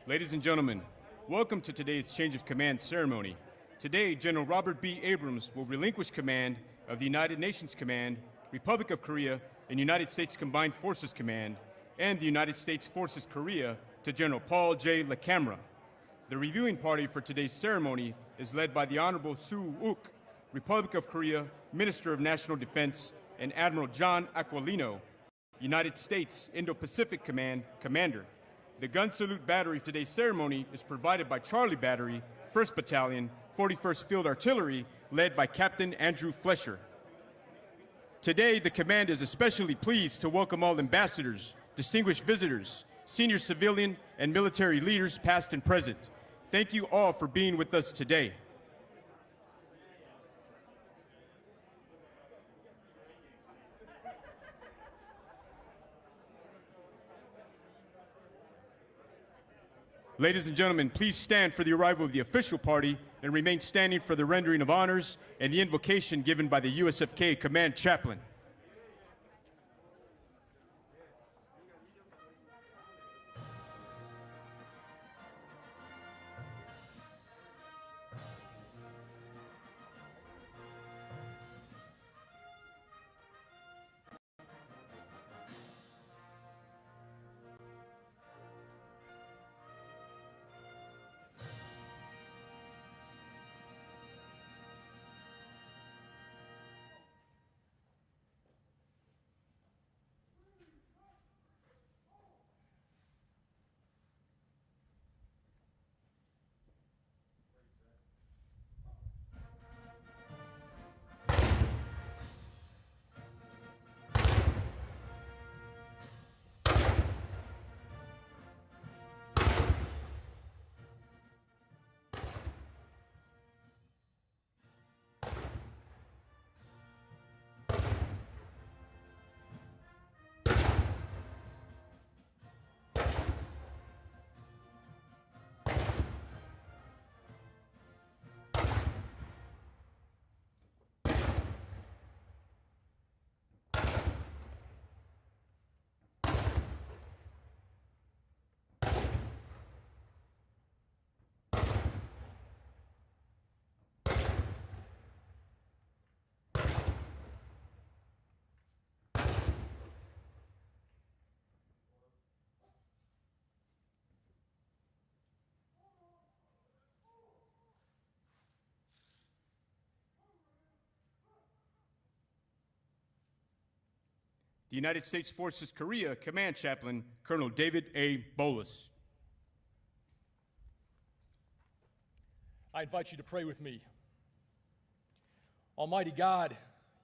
Ladies and gentlemen, welcome to today's change of command ceremony. Today, General Robert B. Abrams will relinquish command of the United Nations Command, Republic of Korea, and United States Combined Forces Command, and the United States Forces Korea to General Paul J. LaCamera. The reviewing party for today's ceremony is led by the Honorable Wook, Republic of Korea Minister of National Defense, and Admiral John Aquilino, United States Indo-Pacific Command Commander. The gun salute battery of today's ceremony is provided by Charlie Battery, 1st Battalion, 41st Field Artillery, led by Captain Andrew Flesher. Today, the command is especially pleased to welcome all ambassadors, distinguished visitors, senior civilian and military leaders past and present. Thank you all for being with us today. Ladies and gentlemen, please stand for the arrival of the official party and remain standing for the rendering of honors and the invocation given by the USFK Command Chaplain. The United States Forces Korea Command Chaplain, Colonel David A. Bolus. I invite you to pray with me. Almighty God,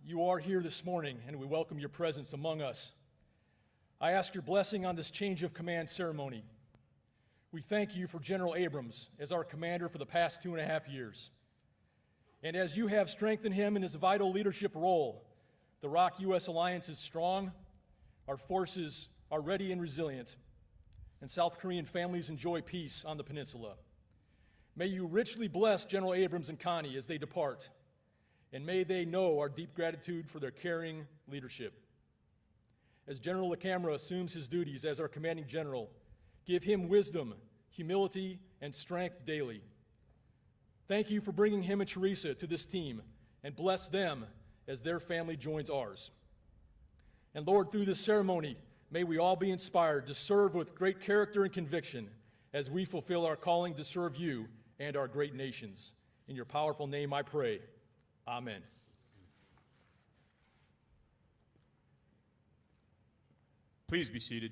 you are here this morning, and we welcome your presence among us. I ask your blessing on this change of command ceremony. We thank you for General Abrams as our commander for the past 2.5 years. And as you have strengthened him in his vital leadership role, the ROK-U.S. alliance is strong, our forces are ready and resilient, and South Korean families enjoy peace on the peninsula. May you richly bless General Abrams and Connie as they depart, and may they know our deep gratitude for their caring leadership. As General LaCamera assumes his duties as our commanding general, give him wisdom, humility, and strength daily. Thank you for bringing him and Teresa to this team, and bless them as their family joins ours. And Lord, through this ceremony, may we all be inspired to serve with great character and conviction as we fulfill our calling to serve you and our great nations. In your powerful name I pray, amen. Please be seated.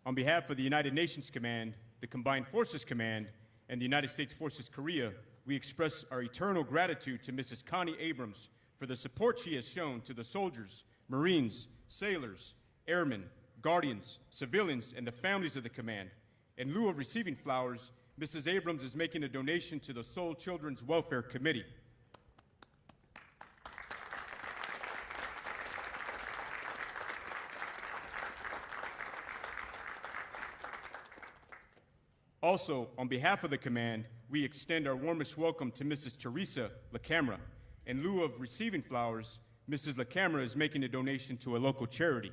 On behalf of the United Nations Command, the Combined Forces Command, and the United States Forces Korea, we express our eternal gratitude to Mrs. Connie Abrams for the support she has shown to the soldiers, Marines, sailors, airmen, guardians, civilians, and the families of the command. In lieu of receiving flowers, Mrs. Abrams is making a donation to the Seoul Children's Welfare Committee. Also, on behalf of the command, we extend our warmest welcome to Mrs. Teresa LaCamera. In lieu of receiving flowers, Mrs. LaCamera is making a donation to a local charity.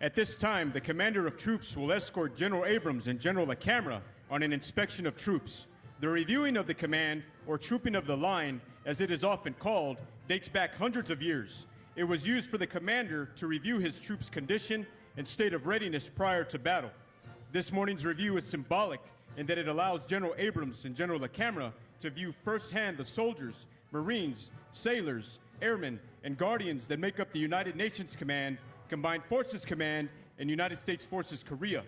At this time, the commander of troops will escort General Abrams and General LaCamera on an inspection of troops. The reviewing of the command, or trooping of the line, as it is often called, dates back hundreds of years. It was used for the commander to review his troops' condition and state of readiness prior to battle. This morning's review is symbolic in that it allows General Abrams and General LaCamera to view firsthand the soldiers, Marines, sailors, airmen, and guardians that make up the United Nations Command, Combined Forces Command, and United States Forces Korea.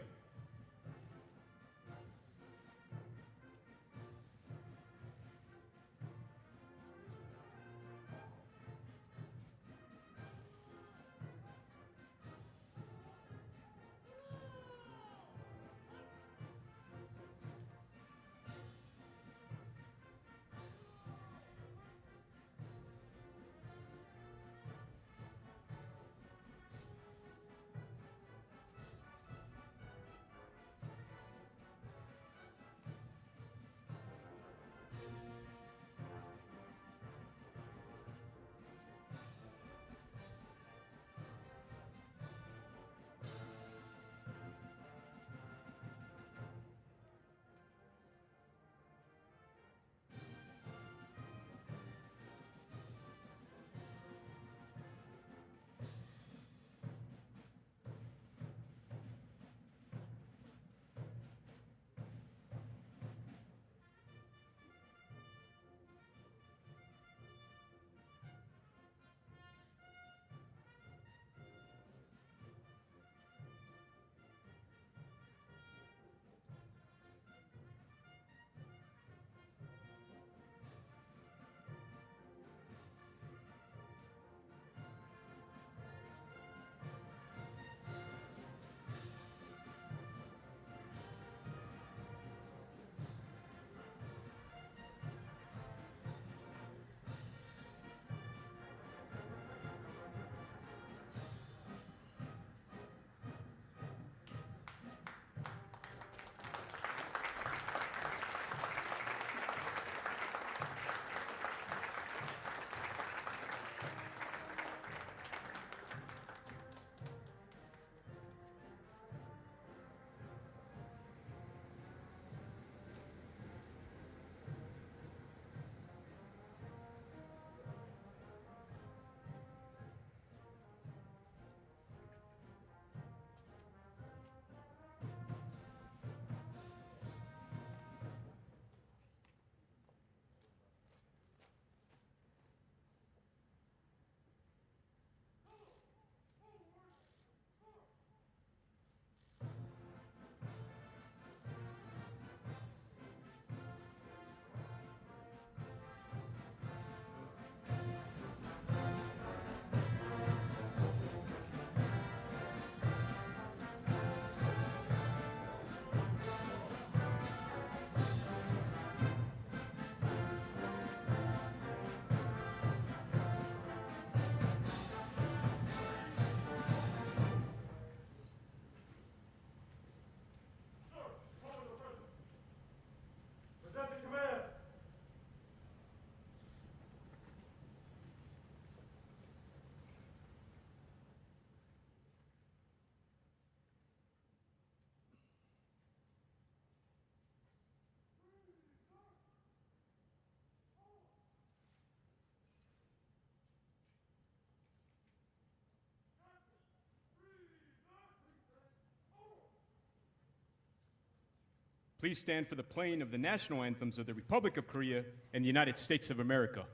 Please stand for the playing of the national anthems of the Republic of Korea and the United States of America.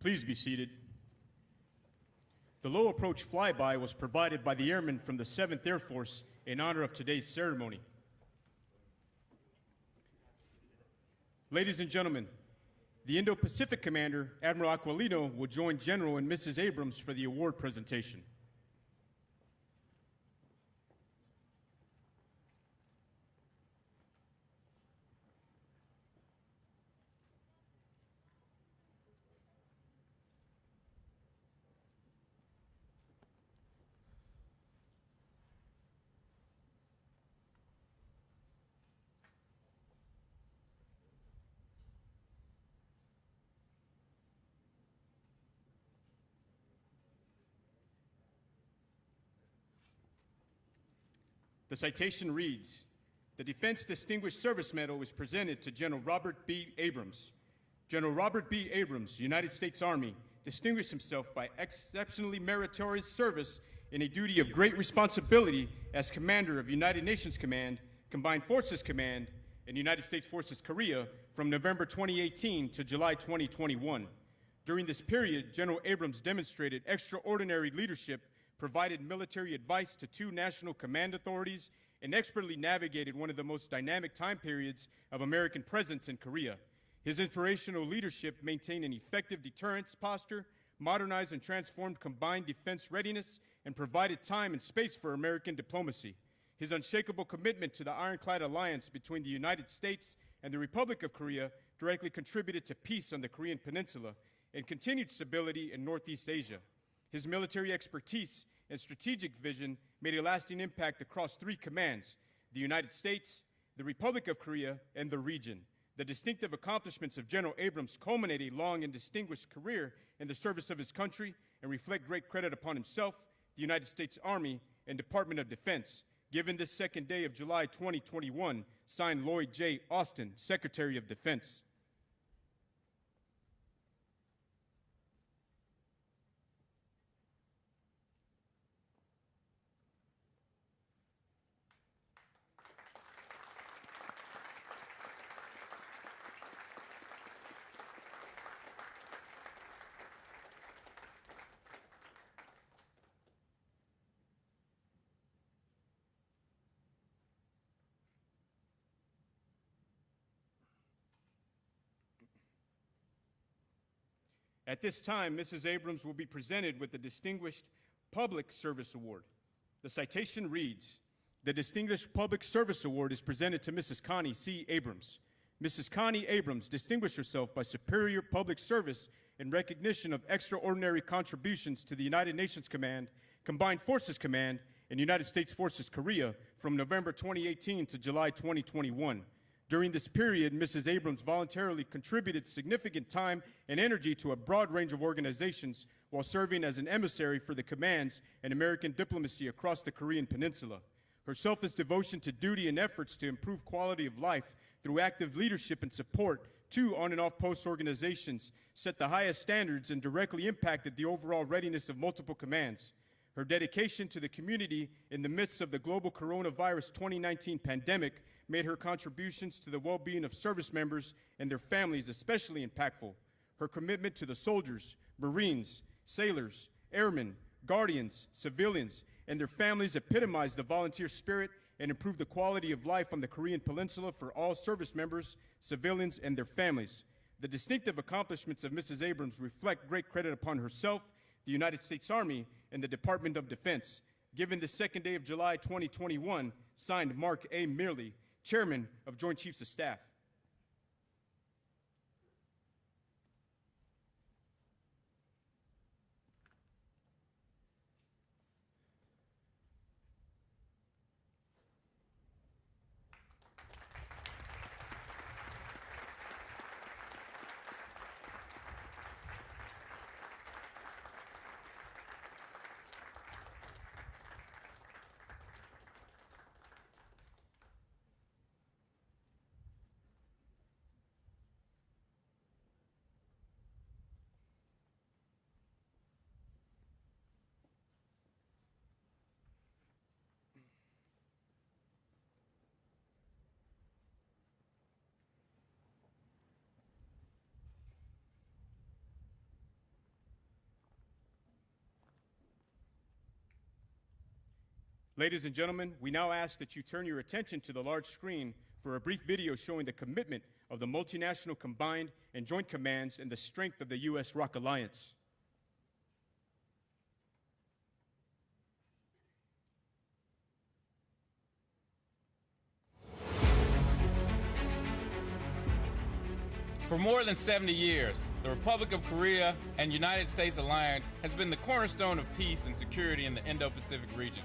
Please be seated. The low approach flyby was provided by the airmen from the 7th Air Force in honor of today's ceremony. Ladies and gentlemen, the Indo-Pacific Commander, Admiral Aquilino, will join General and Mrs. Abrams for the award presentation. The citation reads, "The Defense Distinguished Service Medal is presented to General Robert B. Abrams. General Robert B. Abrams, United States Army, distinguished himself by exceptionally meritorious service in a duty of great responsibility as Commander of United Nations Command, Combined Forces Command, and United States Forces Korea from November 2018 to July 2021. During this period, General Abrams demonstrated extraordinary leadership, provided military advice to 2 national command authorities, and expertly navigated one of the most dynamic time periods of American presence in Korea. His inspirational leadership maintained an effective deterrence posture, modernized and transformed combined defense readiness, and provided time and space for American diplomacy. His unshakable commitment to the ironclad alliance between the United States and the Republic of Korea directly contributed to peace on the Korean Peninsula and continued stability in Northeast Asia. His military expertise and strategic vision made a lasting impact across 3 commands: the United States, the Republic of Korea, and the region. The distinctive accomplishments of General Abrams culminate a long and distinguished career in the service of his country and reflect great credit upon himself, the United States Army, and Department of Defense. Given this 2nd day of July 2021, signed Lloyd J. Austin, Secretary of Defense. At this time, Mrs. Abrams will be presented with the Distinguished Public Service Award. The citation reads, "The Distinguished Public Service Award is presented to Mrs. Connie C. Abrams. Mrs. Connie Abrams distinguished herself by superior public service in recognition of extraordinary contributions to the United Nations Command, Combined Forces Command, and United States Forces Korea from November 2018 to July 2021. During this period, Mrs. Abrams voluntarily contributed significant time and energy to a broad range of organizations while serving as an emissary for the commands and American diplomacy across the Korean Peninsula. Her selfless devotion to duty and efforts to improve quality of life through active leadership and support to on- and off-post organizations set the highest standards and directly impacted the overall readiness of multiple commands. Her dedication to the community in the midst of the global coronavirus 2019 pandemic made her contributions to the well-being of service members and their families especially impactful. Her commitment to the soldiers, Marines, sailors, airmen, guardians, civilians, and their families epitomized the volunteer spirit and improved the quality of life on the Korean Peninsula for all service members, civilians, and their families. The distinctive accomplishments of Mrs. Abrams reflect great credit upon herself, the United States Army, and the Department of Defense. Given the 2nd day of July 2021, signed Mark A. Milley, Chairman of Joint Chiefs of Staff. Ladies and gentlemen, we now ask that you turn your attention to the large screen for a brief video showing the commitment of the multinational combined and joint commands and the strength of the U.S. ROC Alliance. For more than 70 years, the Republic of Korea and United States alliance has been the cornerstone of peace and security in the Indo-Pacific region.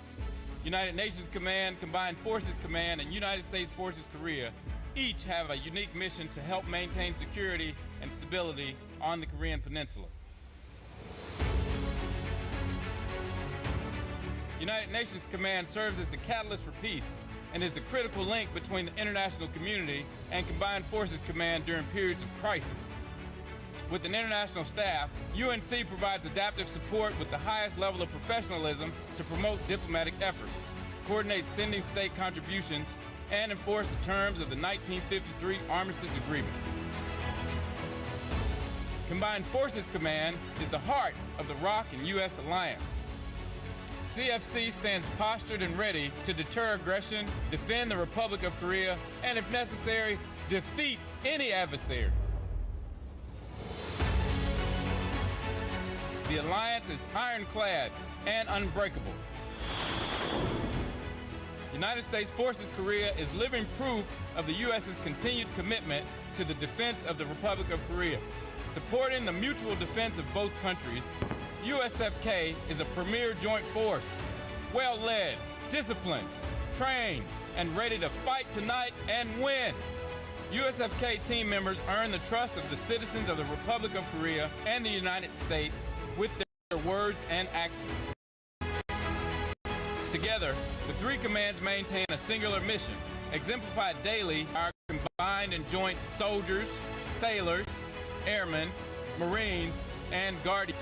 United Nations Command, Combined Forces Command, and United States Forces Korea each have a unique mission to help maintain security and stability on the Korean Peninsula. United Nations Command serves as the catalyst for peace and is the critical link between the international community and Combined Forces Command during periods of crisis. With an international staff, UNC provides adaptive support with the highest level of professionalism to promote diplomatic efforts, coordinate sending state contributions, and enforce the terms of the 1953 Armistice Agreement. Combined Forces Command is the heart of the ROC and U.S. alliance. CFC stands postured and ready to deter aggression, defend the Republic of Korea, and if necessary, defeat any adversary. The alliance is ironclad and unbreakable. United States Forces Korea is living proof of the U.S.'s continued commitment to the defense of the Republic of Korea. Supporting the mutual defense of both countries, USFK is a premier joint force, well-led, disciplined, trained, and ready to fight tonight and win. USFK team members earn the trust of the citizens of the Republic of Korea and the United States with their words and actions. Together, the three commands maintain a singular mission, exemplified daily by our combined and joint soldiers, sailors, airmen, Marines, and guardians.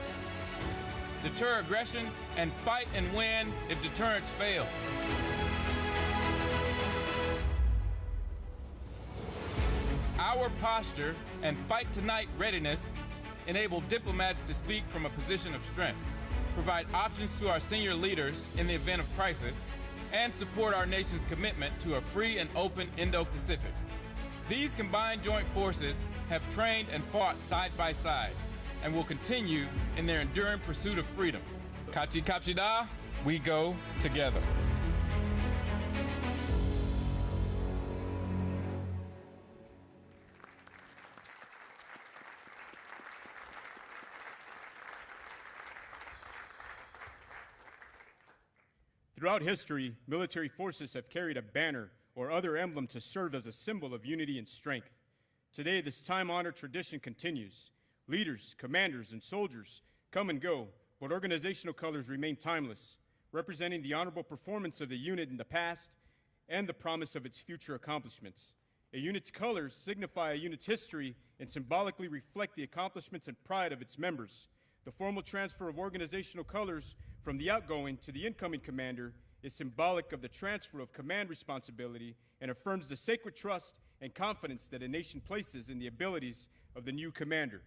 Deter aggression and fight and win if deterrence fails. Our posture and fight tonight readiness enable diplomats to speak from a position of strength, provide options to our senior leaders in the event of crisis, and support our nation's commitment to a free and open Indo-Pacific. These combined joint forces have trained and fought side by side and will continue in their enduring pursuit of freedom. Kachi Kapshida, we go together. Throughout history, military forces have carried a banner or other emblem to serve as a symbol of unity and strength. Today, this time-honored tradition continues. Leaders, commanders, and soldiers come and go, but organizational colors remain timeless, representing the honorable performance of the unit in the past and the promise of its future accomplishments. A unit's colors signify a unit's history and symbolically reflect the accomplishments and pride of its members. The formal transfer of organizational colors from the outgoing to the incoming commander is symbolic of the transfer of command responsibility and affirms the sacred trust and confidence that a nation places in the abilities of the new commander.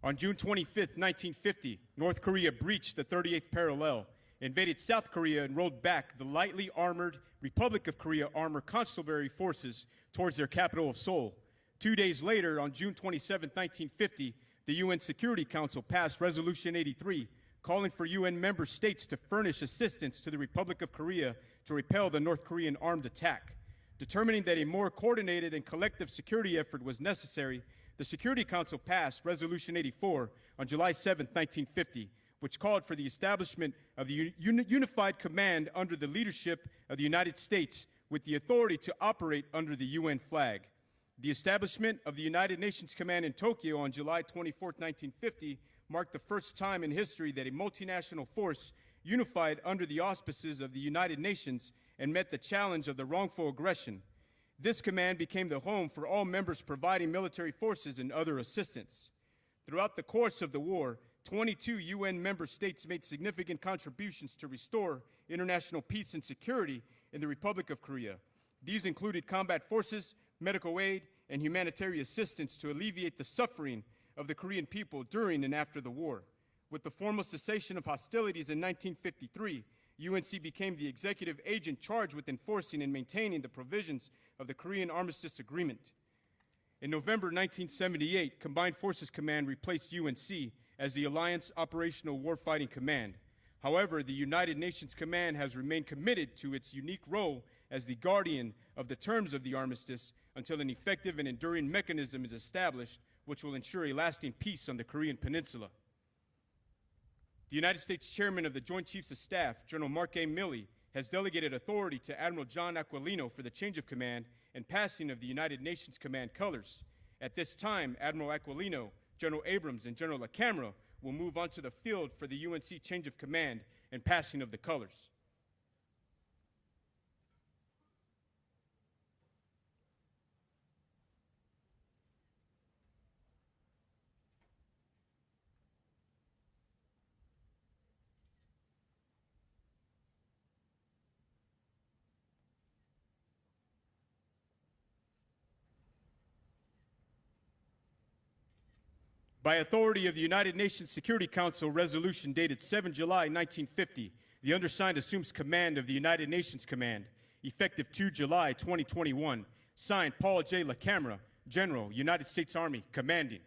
On June 25, 1950, North Korea breached the 38th parallel, invaded South Korea, and rolled back the lightly armored Republic of Korea Armored Constabulary Forces towards their capital of Seoul. 2 days later, on June 27, 1950, the UN Security Council passed Resolution 83, calling for UN member states to furnish assistance to the Republic of Korea to repel the North Korean armed attack. Determining that a more coordinated and collective security effort was necessary, the Security Council passed Resolution 84 on July 7, 1950, which called for the establishment of the unified command under the leadership of the United States with the authority to operate under the UN flag. The establishment of the United Nations Command in Tokyo on July 24, 1950, marked the first time in history that a multinational force unified under the auspices of the United Nations and met the challenge of the wrongful aggression. This command became the home for all members providing military forces and other assistance. Throughout the course of the war, 22 UN member states made significant contributions to restore international peace and security in the Republic of Korea. These included combat forces, medical aid, and humanitarian assistance to alleviate the suffering of the Korean people during and after the war. With the formal cessation of hostilities in 1953, UNC became the executive agent charged with enforcing and maintaining the provisions of the Korean Armistice Agreement. In November 1978, Combined Forces Command replaced UNC as the Alliance Operational Warfighting Command. However, the United Nations Command has remained committed to its unique role as the guardian of the terms of the armistice until an effective and enduring mechanism is established which will ensure a lasting peace on the Korean Peninsula. The United States Chairman of the Joint Chiefs of Staff, General Mark A. Milley, has delegated authority to Admiral John Aquilino for the change of command and passing of the United Nations Command colors. At this time, Admiral Aquilino, General Abrams, and General LaCamera will move onto the field for the UNC change of command and passing of the colors. By authority of the United Nations Security Council resolution dated 7 July 1950, the undersigned assumes command of the United Nations Command, effective 2 July 2021. Signed, Paul J. LaCamera, General, United States Army, commanding.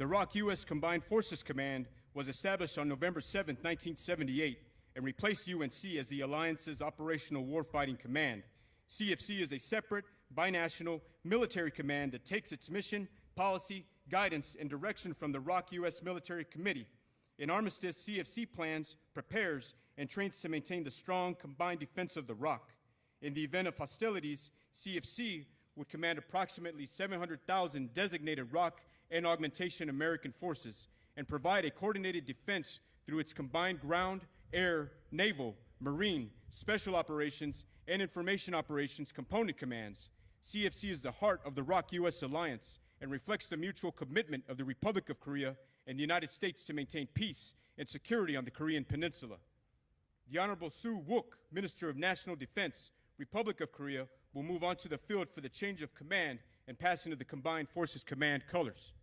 The ROK U.S. Combined Forces Command was established on November 7, 1978, and replaced UNC as the Alliance's Operational Warfighting Command. CFC is a separate, binational military command that takes its mission, policy, guidance, and direction from the ROK U.S. Military Committee. In armistice, CFC plans, prepares, and trains to maintain the strong combined defense of the ROK. In the event of hostilities, CFC would command approximately 700,000 designated ROK and augmentation American forces, and provide a coordinated defense through its combined ground, air, naval, marine, special operations, and information operations component commands. CFC is the heart of the ROK U.S. alliance and reflects the mutual commitment of the Republic of Korea and the United States to maintain peace and security on the Korean Peninsula. The Honorable Sue Wook, Minister of National Defense, Republic of Korea, will move on to the field for the change of command and passing of the Combined Forces Command colors.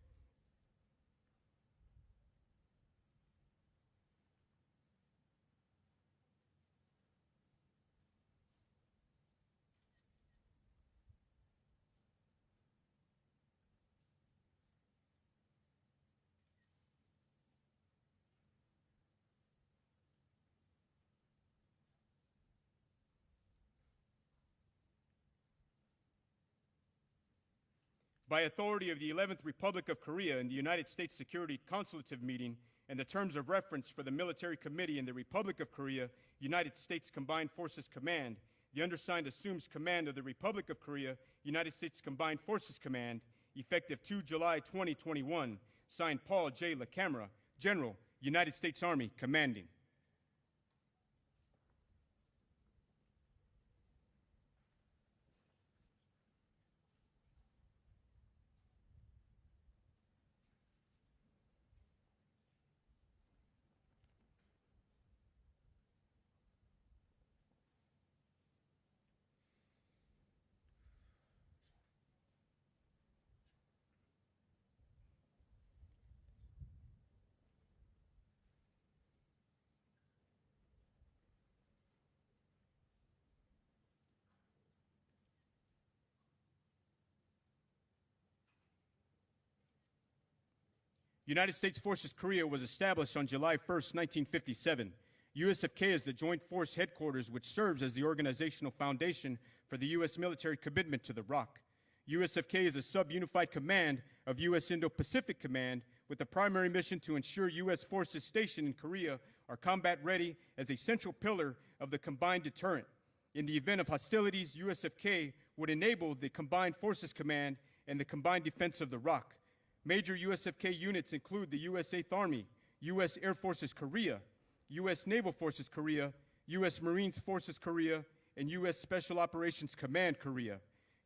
By authority of the 11th Republic of Korea and the United States Security Consultative Meeting and the terms of reference for the Military Committee in the Republic of Korea, United States Combined Forces Command, the undersigned assumes command of the Republic of Korea, United States Combined Forces Command, effective 2 July 2021, signed Paul J. LaCamera, General, United States Army, commanding. United States Forces Korea was established on July 1, 1957. USFK is the Joint Force Headquarters which serves as the organizational foundation for the U.S. military commitment to the ROK. USFK is a sub-unified command of U.S. Indo-Pacific Command with the primary mission to ensure U.S. forces stationed in Korea are combat ready as a central pillar of the combined deterrent. In the event of hostilities, USFK would enable the Combined Forces Command and the Combined Defense of the ROC. Major USFK units include the U.S. 8th Army, U.S. Air Forces Korea, U.S. Naval Forces Korea, U.S. Marines Forces Korea, and U.S. Special Operations Command Korea.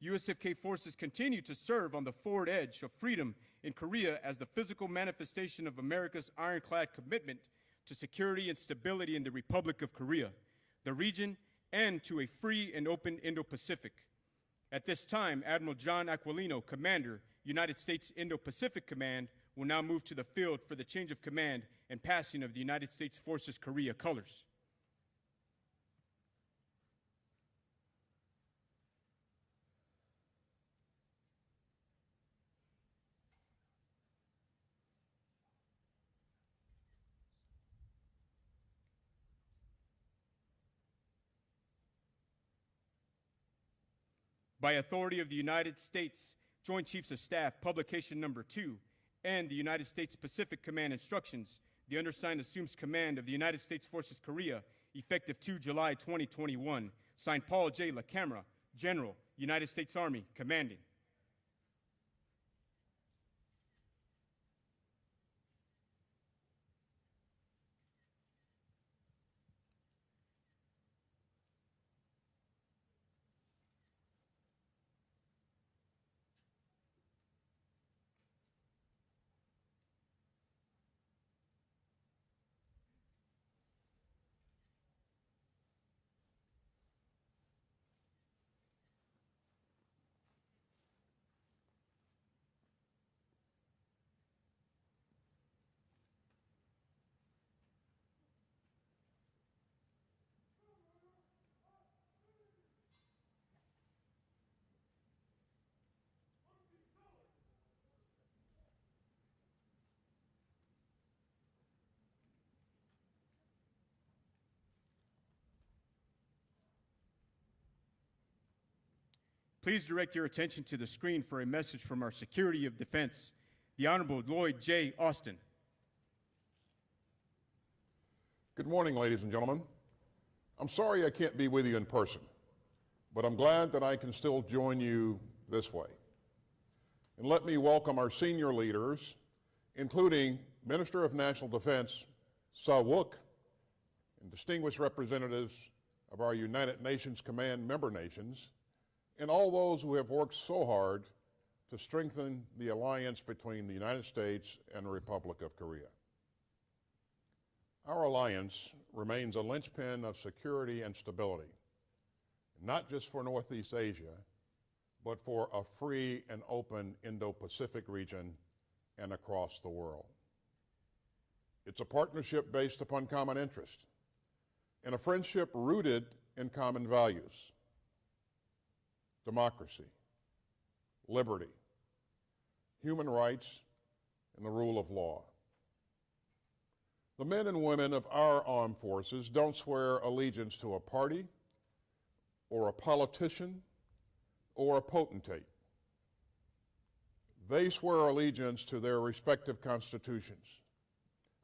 USFK forces continue to serve on the forward edge of freedom in Korea as the physical manifestation of America's ironclad commitment to security and stability in the Republic of Korea, the region, and to a free and open Indo-Pacific. At this time, Admiral John Aquilino, Commander, United States Indo-Pacific Command, will now move to the field for the change of command and passing of the United States Forces Korea colors. By authority of the United States Joint Chiefs of Staff, Publication Number 2, and the United States Pacific Command Instructions, the undersigned assumes command of the United States Forces Korea, effective 2 July 2021. Signed, Paul J. LaCamera, General, United States Army, commanding. Please direct your attention to the screen for a message from our Secretary of Defense, the Honorable Lloyd J. Austin. Good morning, ladies and gentlemen. I'm sorry I can't be with you in person, but I'm glad that I can still join you this way. And let me welcome our senior leaders, including Minister of National Defense, Wook, and distinguished representatives of our United Nations Command member nations, and all those who have worked so hard to strengthen the alliance between the United States and the Republic of Korea. Our alliance remains a linchpin of security and stability, not just for Northeast Asia, but for a free and open Indo-Pacific region and across the world. It's a partnership based upon common interest and a friendship rooted in common values: democracy, liberty, human rights, and the rule of law. The men and women of our armed forces don't swear allegiance to a party or a politician or a potentate. They swear allegiance to their respective constitutions,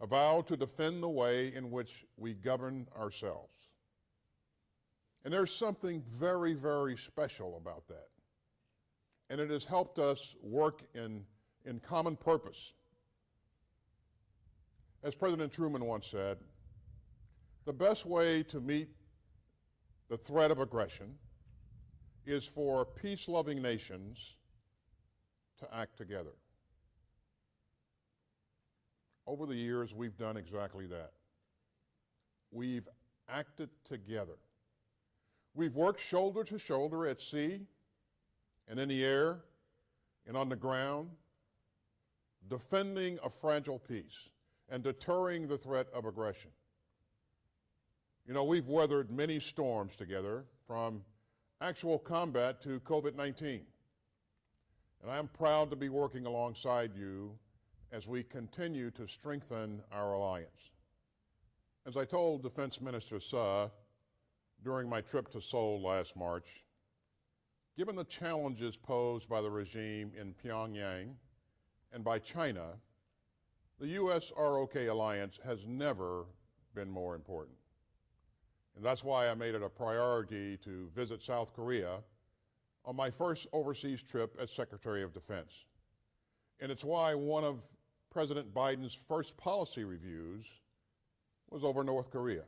a vow to defend the way in which we govern ourselves. And there's something very, very special about that. And it has helped us work in common purpose. As President Truman once said, the best way to meet the threat of aggression is for peace-loving nations to act together. Over the years, we've done exactly that. We've acted together. We've worked shoulder to shoulder at sea and in the air and on the ground, defending a fragile peace and deterring the threat of aggression. You know, we've weathered many storms together, from actual combat to COVID-19. And I'm proud to be working alongside you as we continue to strengthen our alliance. As I told Defense Minister Suh during my trip to Seoul last March, given the challenges posed by the regime in Pyongyang and by China, the U.S.-ROK alliance has never been more important. And that's why I made it a priority to visit South Korea on my first overseas trip as Secretary of Defense. And it's why one of President Biden's first policy reviews was over North Korea.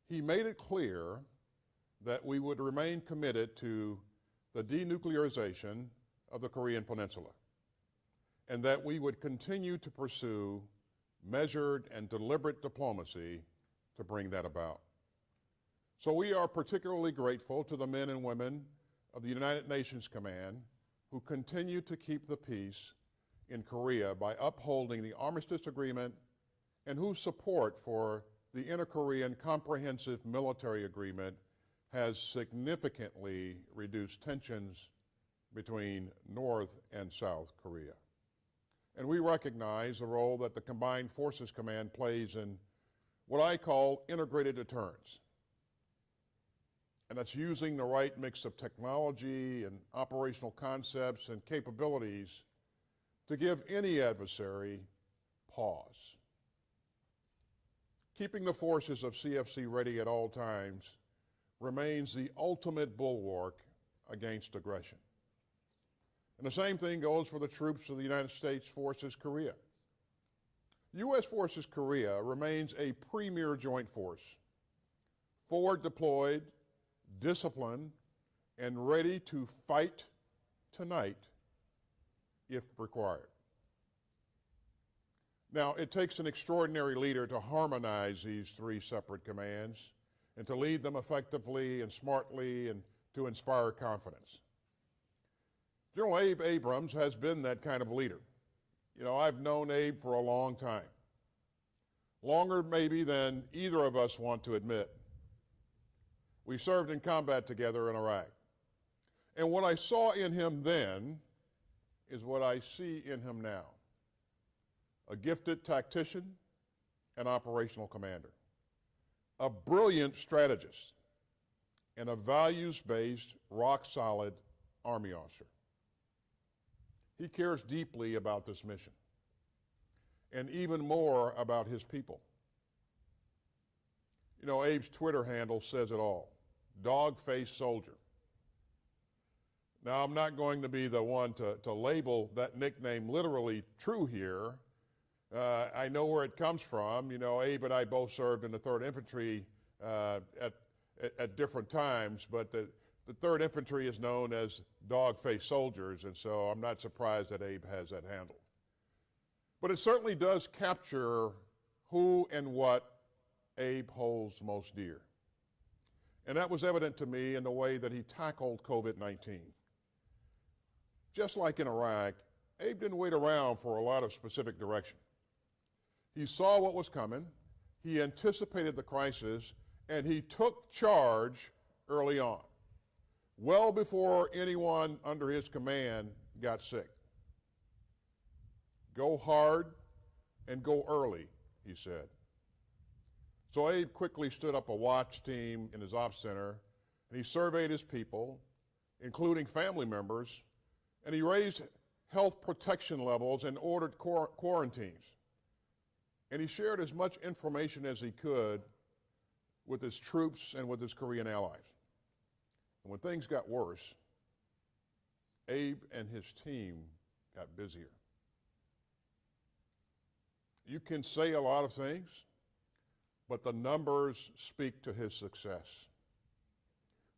He made it clear that we would remain committed to the denuclearization of the Korean Peninsula, and that we would continue to pursue measured and deliberate diplomacy to bring that about. So we are particularly grateful to the men and women of the United Nations Command who continue to keep the peace in Korea by upholding the Armistice Agreement and whose support for the Inter-Korean Comprehensive Military Agreement has significantly reduced tensions between North and South Korea. And we recognize the role that the Combined Forces Command plays in what I call integrated deterrence. And that's using the right mix of technology and operational concepts and capabilities to give any adversary pause. Keeping the forces of CFC ready at all times remains the ultimate bulwark against aggression. And the same thing goes for the troops of the United States Forces Korea. U.S. Forces Korea remains a premier joint force, forward deployed, disciplined, and ready to fight tonight if required. Now, it takes an extraordinary leader to harmonize these three separate commands and to lead them effectively and smartly and to inspire confidence. General Abe Abrams has been that kind of leader. You know, I've known Abe for a long time, longer maybe than either of us want to admit. We served in combat together in Iraq. And what I saw in him then is what I see in him now: a gifted tactician and operational commander, a brilliant strategist, and a values-based, rock-solid Army officer. He cares deeply about this mission, and even more about his people. You know, Abe's Twitter handle says it all: dog-faced soldier. Now, I'm not going to be the one to label that nickname literally true here. I know where it comes from. You know, Abe and I both served in the 3rd Infantry at different times, but the 3rd Infantry is known as dog-faced soldiers, and so I'm not surprised that Abe has that handle. But it certainly does capture who and what Abe holds most dear. And that was evident to me in the way that he tackled COVID-19. Just like in Iraq, Abe didn't wait around for a lot of specific direction. He saw what was coming, he anticipated the crisis, and he took charge early on, well before anyone under his command got sick. Go hard and go early, he said. So Abe quickly stood up a watch team in his ops center, and he surveyed his people, including family members, and he raised health protection levels and ordered quarantines. And he shared as much information as he could with his troops and with his Korean allies. And when things got worse, Abe and his team got busier. You can say a lot of things, but the numbers speak to his success.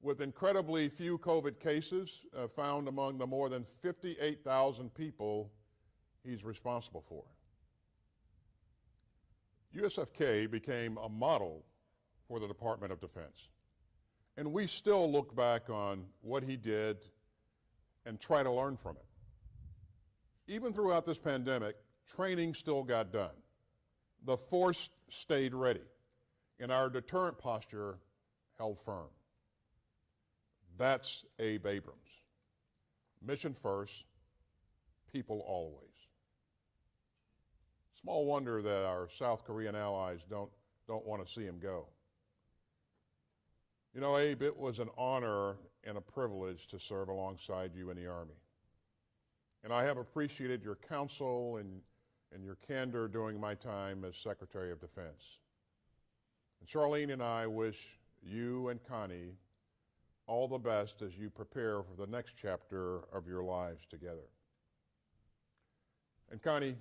With incredibly few COVID cases found among the more than 58,000 people he's responsible for. USFK became a model for the Department of Defense. And we still look back on what he did and try to learn from it. Even throughout this pandemic, training still got done. The force stayed ready, and our deterrent posture held firm. That's Abe Abrams. Mission first, people always. Small wonder that our South Korean allies don't want to see him go. You know, Abe, it was an honor and a privilege to serve alongside you in the Army. And I have appreciated your counsel and your candor during my time as Secretary of Defense. And Charlene and I wish you and Connie all the best as you prepare for the next chapter of your lives together. And Connie,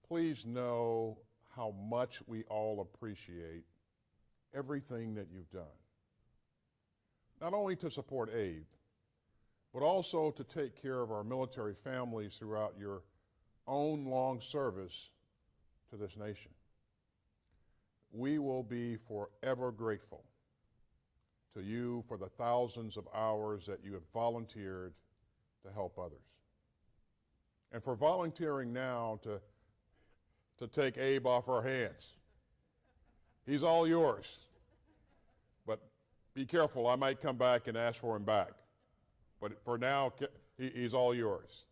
please know how much we all appreciate everything that you've done. Not only to support Abe, but also to take care of our military families throughout your own long service to this nation. We will be forever grateful to you for the thousands of hours that you have volunteered to help others. And for volunteering now to take Abe off our hands. He's all yours. But be careful, I might come back and ask for him back. But for now, he's all yours.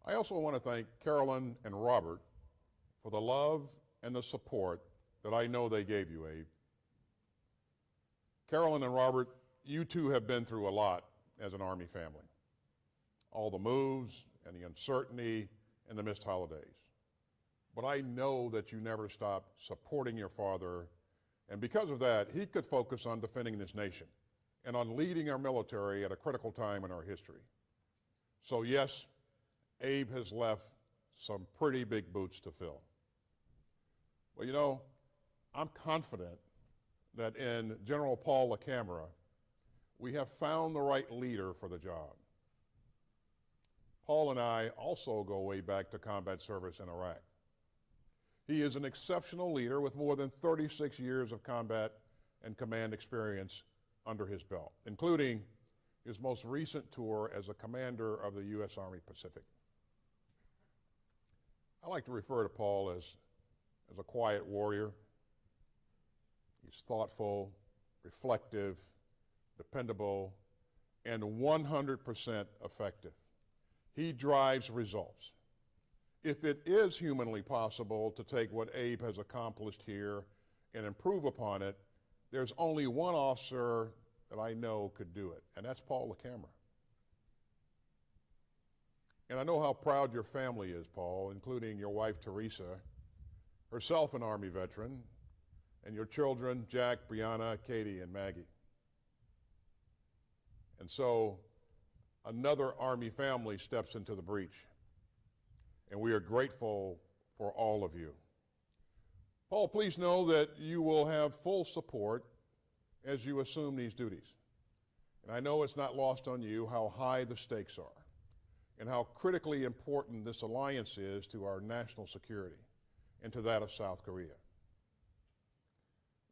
I also want to thank Carolyn and Robert for the love and the support that I know they gave you, Abe. Carolyn and Robert, you two have been through a lot as an Army family. All the moves and the uncertainty and the missed holidays. But I know that you never stopped supporting your father, and because of that, he could focus on defending this nation and on leading our military at a critical time in our history. So yes, Abe has left some pretty big boots to fill. Well, you know, I'm confident that in General Paul LaCamera, we have found the right leader for the job. Paul and I also go way back to combat service in Iraq. He is an exceptional leader with more than 36 years of combat and command experience under his belt, including his most recent tour as a commander of the U.S. Army Pacific. I like to refer to Paul as a quiet warrior. He's thoughtful, reflective, dependable, and 100% effective. He drives results. If it is humanly possible to take what Abe has accomplished here and improve upon it, there's only one officer that I know could do it, and that's Paul LaCamera. And I know how proud your family is, Paul, including your wife, Teresa, herself an Army veteran, and your children, Jack, Brianna, Katie, and Maggie. And so another Army family steps into the breach, and we are grateful for all of you. Paul, please know that you will have full support as you assume these duties. And I know it's not lost on you how high the stakes are and how critically important this alliance is to our national security and to that of South Korea.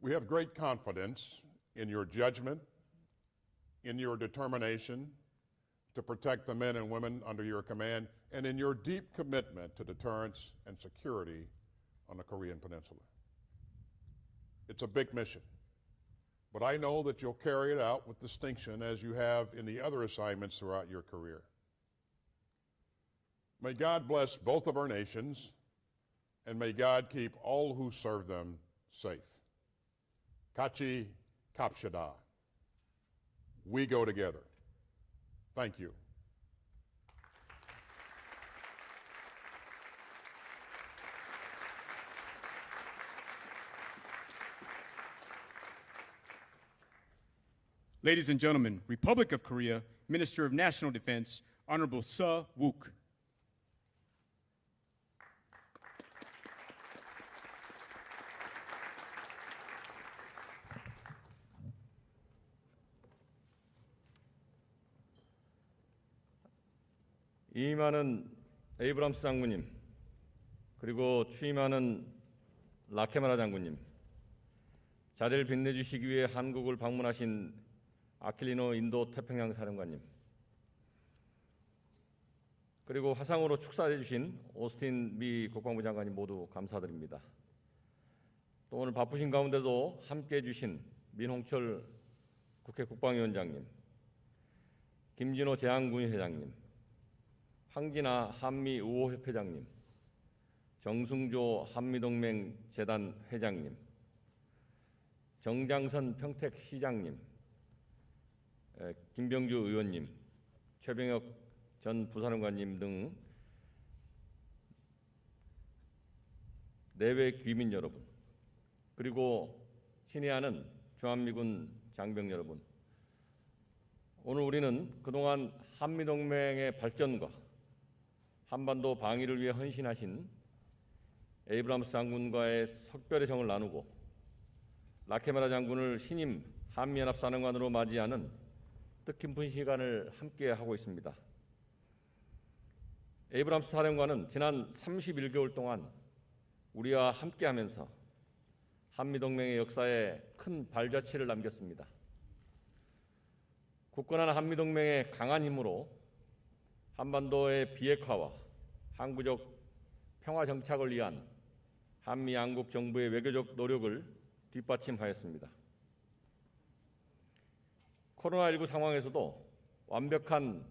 We have great confidence in your judgment, in your determination to protect the men and women under your command, and in your deep commitment to deterrence and security on the Korean Peninsula. It's a big mission, but I know that you'll carry it out with distinction as you have in the other assignments throughout your career. May God bless both of our nations, and may God keep all who serve them safe. Kachi Kapshada. We go together. Thank you. Ladies and gentlemen, Republic of Korea, Minister of National Defense, Honorable Seo Wook. 이임하는 에이브람스 장군님, 그리고 취임하는 라케마라 장군님, 자리를 빛내주시기 위해 한국을 방문하신 아킬리노 인도 태평양 사령관님, 그리고 화상으로 축사해 주신 오스틴 미 국방부 장관님 모두 감사드립니다. 또 오늘 바쁘신 가운데도 함께해 주신 민홍철 국회 국방위원장님, 김진호 제한군의회장님, 황진아 한미우호협회장님, 정승조 한미동맹재단 회장님, 정장선 평택시장님, 김병주 의원님, 최병혁 전 부사령관님 등 내외 귀민 여러분, 그리고 친애하는 주한미군 장병 여러분, 오늘 우리는 그동안 한미동맹의 발전과 한반도 방위를 위해 헌신하신 에이브람스 장군과의 석별의 정을 나누고 라케메라 장군을 신임 한미연합사령관으로 맞이하는 뜻깊은 시간을 함께 하고 있습니다. 에이브람스 사령관은 지난 31개월 동안 우리와 함께하면서 한미동맹의 역사에 큰 발자취를 남겼습니다. 굳건한 한미동맹의 강한 힘으로 한반도의 비핵화와 항구적 평화 정착을 위한 한미 양국 정부의 외교적 노력을 뒷받침하였습니다. 코로나19 상황에서도 완벽한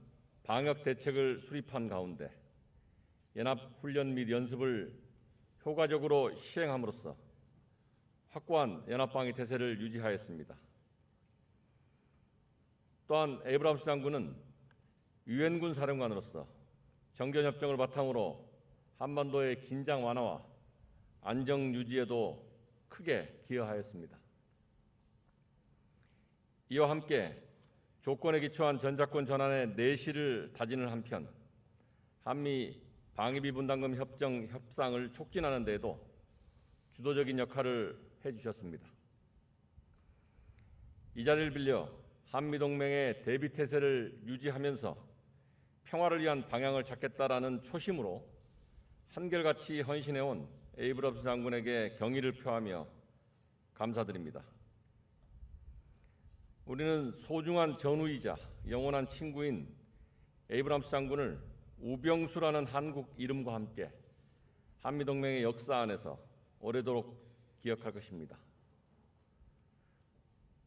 방역 대책을 수립한 가운데 연합 훈련 및 연습을 효과적으로 시행함으로써 확고한 연합방위 태세를 유지하였습니다. 또한 에이브람스 장군은 유엔군 사령관으로서 정전협정을 바탕으로 한반도의 긴장 완화와 안정 유지에도 크게 기여하였습니다. 이와 함께 조건에 기초한 전작권 전환의 내실을 다지는 한편 한미 방위비 분담금 협정 협상을 촉진하는 데에도 주도적인 역할을 해주셨습니다. 이 자리를 빌려 한미동맹의 대비태세를 유지하면서 평화를 위한 방향을 찾겠다라는 초심으로 한결같이 헌신해온 에이브럼스 장군에게 경의를 표하며 감사드립니다. 우리는 소중한 전우이자 영원한 친구인 에이브람스 장군을 우병수라는 한국 이름과 함께 한미동맹의 역사 안에서 오래도록 기억할 것입니다.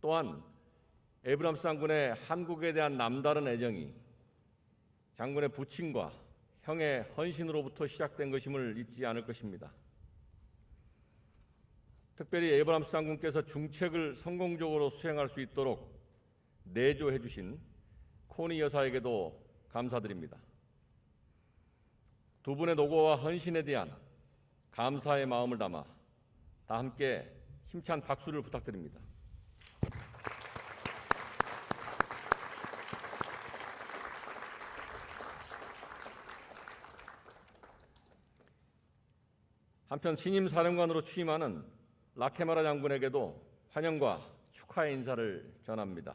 또한 에이브람스 장군의 한국에 대한 남다른 애정이 장군의 부친과 형의 헌신으로부터 시작된 것임을 잊지 않을 것입니다. 특별히 에이브람스 장군께서 중책을 성공적으로 수행할 수 있도록 내조해 주신 코니 여사에게도 감사드립니다. 두 분의 노고와 헌신에 대한 감사의 마음을 담아 다 함께 힘찬 박수를 부탁드립니다. 한편 신임 사령관으로 취임하는 라케마라 장군에게도 환영과 축하의 인사를 전합니다.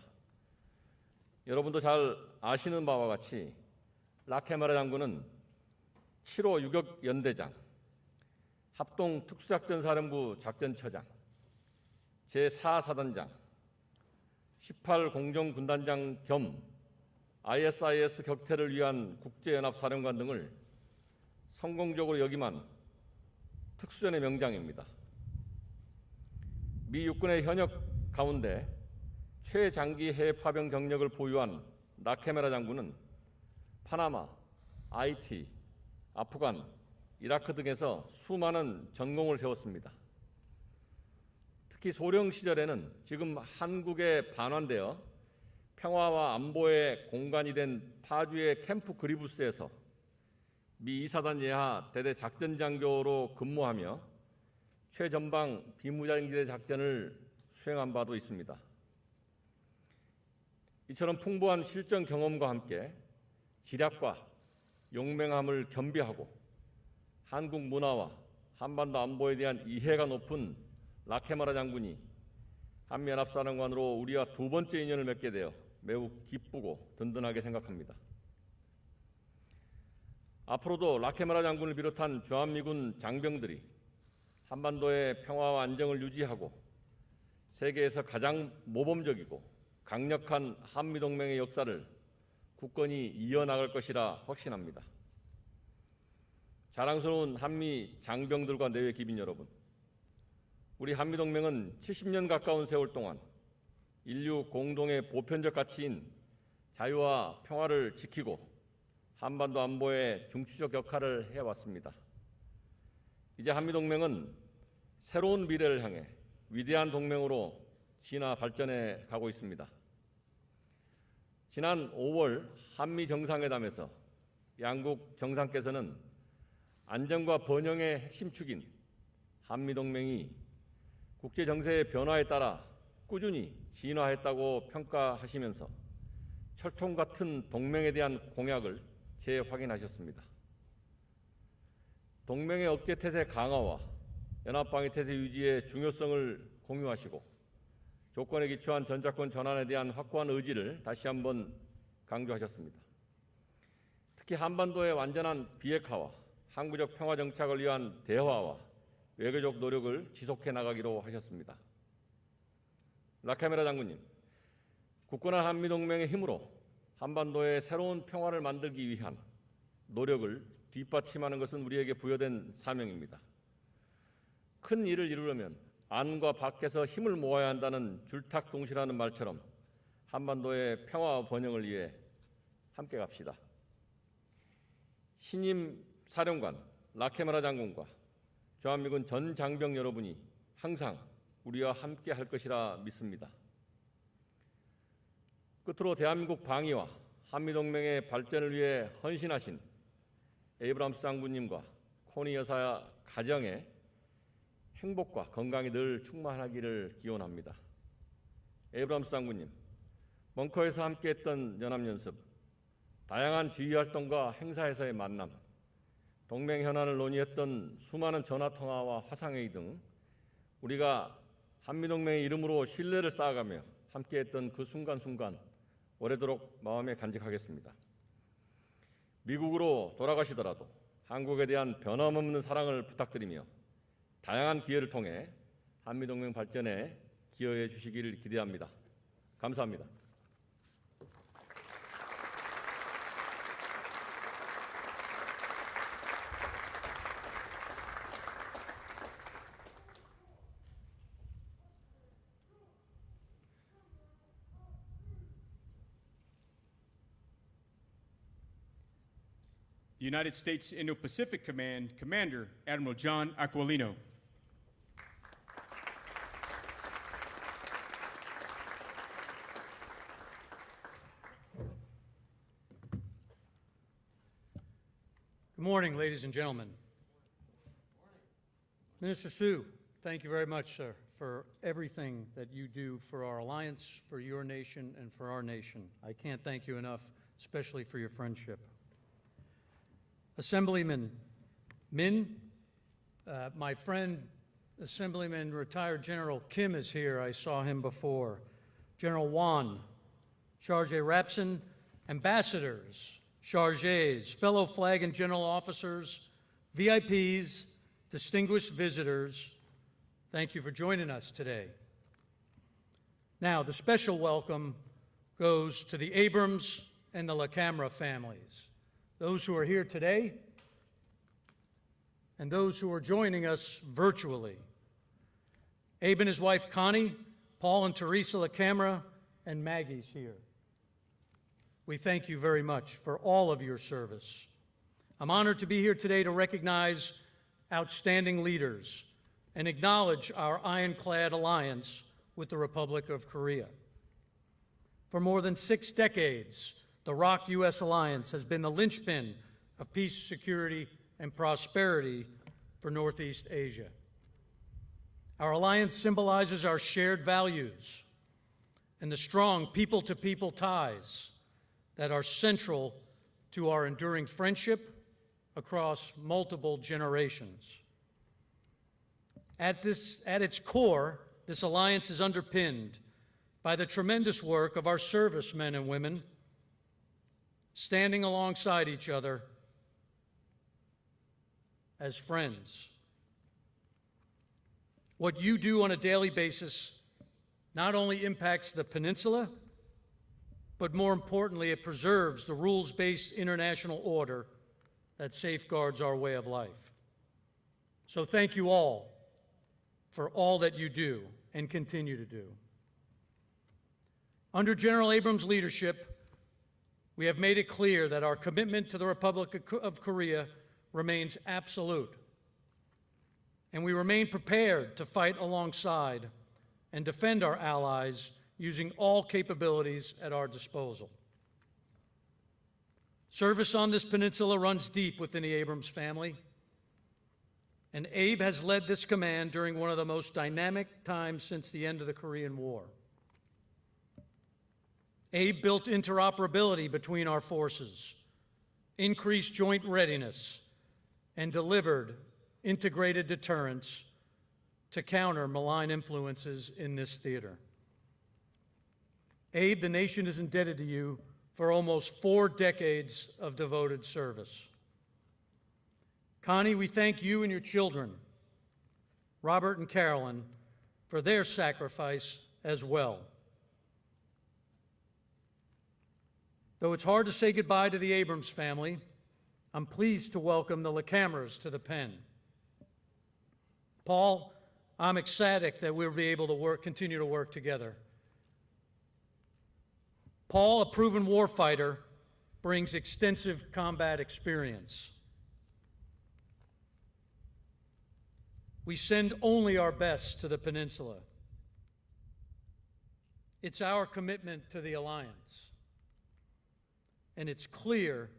여러분도 잘 아시는 바와 같이 라케마라 장군은 7호 유격 연대장, 합동 특수작전사령부 작전처장, 제4사단장, 18 공정군단장 겸 ISIS 격퇴를 위한 국제연합사령관 등을 성공적으로 역임한 특수전의 명장입니다. 미 육군의 현역 가운데 최장기 해외 파병 경력을 보유한 라케메라 장군은 파나마, 하이티, 아프간, 이라크 등에서 수많은 전공을 세웠습니다. 특히 소령 시절에는 지금 한국에 반환되어 평화와 안보의 공간이 된 파주의 캠프 그리부스에서 미 2사단 예하 대대 작전장교로 근무하며 최전방 비무장지대 작전을 수행한 바도 있습니다. 이처럼 풍부한 실전 경험과 함께 지략과 용맹함을 겸비하고 한국 문화와 한반도 안보에 대한 이해가 높은 라케마라 장군이 한미연합사령관으로 우리와 두 번째 인연을 맺게 되어 매우 기쁘고 든든하게 생각합니다. 앞으로도 라케마라 장군을 비롯한 주한미군 장병들이 한반도의 평화와 안정을 유지하고 세계에서 가장 모범적이고 강력한 한미동맹의 역사를 굳건히 이어나갈 것이라 확신합니다. 자랑스러운 한미 장병들과 내외 기빈 여러분, 우리 한미동맹은 70년 가까운 세월 동안 인류 공동의 보편적 가치인 자유와 평화를 지키고 한반도 안보에 중추적 역할을 해왔습니다. 이제 한미동맹은 새로운 미래를 향해 위대한 동맹으로 진화 발전해 가고 있습니다. 지난 5월 한미 정상회담에서 양국 정상께서는 안정과 번영의 핵심 축인 한미동맹이 국제 정세의 변화에 따라 꾸준히 진화했다고 평가하시면서 철통 같은 동맹에 대한 공약을 재확인하셨습니다. 동맹의 억제태세 강화와 연합방위태세 유지의 중요성을 공유하시고 조건에 기초한 전자권 전환에 대한 확고한 의지를 다시 한번 강조하셨습니다. 특히 한반도의 완전한 비핵화와 항구적 평화 정착을 위한 대화와 외교적 노력을 지속해 나가기로 하셨습니다. 라카메라 장군님, 굳건한 한미동맹의 힘으로 한반도의 새로운 평화를 만들기 위한 노력을 뒷받침하는 것은 우리에게 부여된 사명입니다. 큰 일을 이루려면 안과 밖에서 힘을 모아야 한다는 줄탁동시라는 말처럼 한반도의 평화와 번영을 위해 함께 갑시다. 신임 사령관 라케마라 장군과 주한미군 전 장병 여러분이 항상 우리와 함께 할 것이라 믿습니다. 끝으로 대한민국 방위와 한미동맹의 발전을 위해 헌신하신 에이브람스 장군님과 코니 여사 가정의 행복과 건강이 늘 충만하기를 기원합니다. 에이브람스 장군님, 벙커에서 함께했던 연합연습, 다양한 지휘활동과 행사에서의 만남, 동맹 현안을 논의했던 수많은 전화통화와 화상회의 등 우리가 한미동맹의 이름으로 신뢰를 쌓아가며 함께했던 그 순간순간 오래도록 마음에 간직하겠습니다. 미국으로 돌아가시더라도 한국에 대한 변함없는 사랑을 부탁드리며 다양한 기회를 통해 한미동맹 발전에 기여해 주시기를 기대합니다. 감사합니다. The United States Indo-Pacific Command Commander, Admiral John Aquilino. Good morning, ladies and gentlemen. Minister Sue, thank you very much, sir, for everything that you do for our alliance, for your nation, and for our nation. I can't thank you enough, especially for your friendship. Assemblyman Min, my friend, Assemblyman retired General Kim is here. I saw him before. General Wan, Charge Rapson, ambassadors, chargés, fellow flag and general officers, VIPs, distinguished visitors, thank you for joining us today. Now, the special welcome goes to the Abrams and the LaCamera families, those who are here today and those who are joining us virtually. Abe and his wife Connie, Paul and Teresa LaCamera, and Maggie's here. We thank you very much for all of your service. I'm honored to be here today to recognize outstanding leaders and acknowledge our ironclad alliance with the Republic of Korea. For more than 6 decades, the ROK-U.S. alliance has been the linchpin of peace, security, and prosperity for Northeast Asia. Our alliance symbolizes our shared values and the strong people-to-people ties that are central to our enduring friendship across multiple generations. At its core, this alliance is underpinned by the tremendous work of our servicemen and women standing alongside each other as friends. What you do on a daily basis not only impacts the peninsula, but more importantly, it preserves the rules-based international order that safeguards our way of life. So thank you all for all that you do and continue to do. Under General Abrams' leadership, we have made it clear that our commitment to the Republic of Korea remains absolute, and we remain prepared to fight alongside and defend our allies using all capabilities at our disposal. Service on this peninsula runs deep within the Abrams family, and Abe has led this command during one of the most dynamic times since the end of the Korean War. Abe built interoperability between our forces, increased joint readiness, and delivered integrated deterrence to counter malign influences in this theater. Abe, the nation is indebted to you for almost 4 decades of devoted service. Connie, we thank you and your children, Robert and Carolyn, for their sacrifice as well. Though it's hard to say goodbye to the Abrams family, I'm pleased to welcome the LaCameras to the pen. Paul, I'm ecstatic that we'll be able to continue to work together. Paul, a proven warfighter, brings extensive combat experience. We send only our best to the peninsula. It's our commitment to the alliance. And it's clear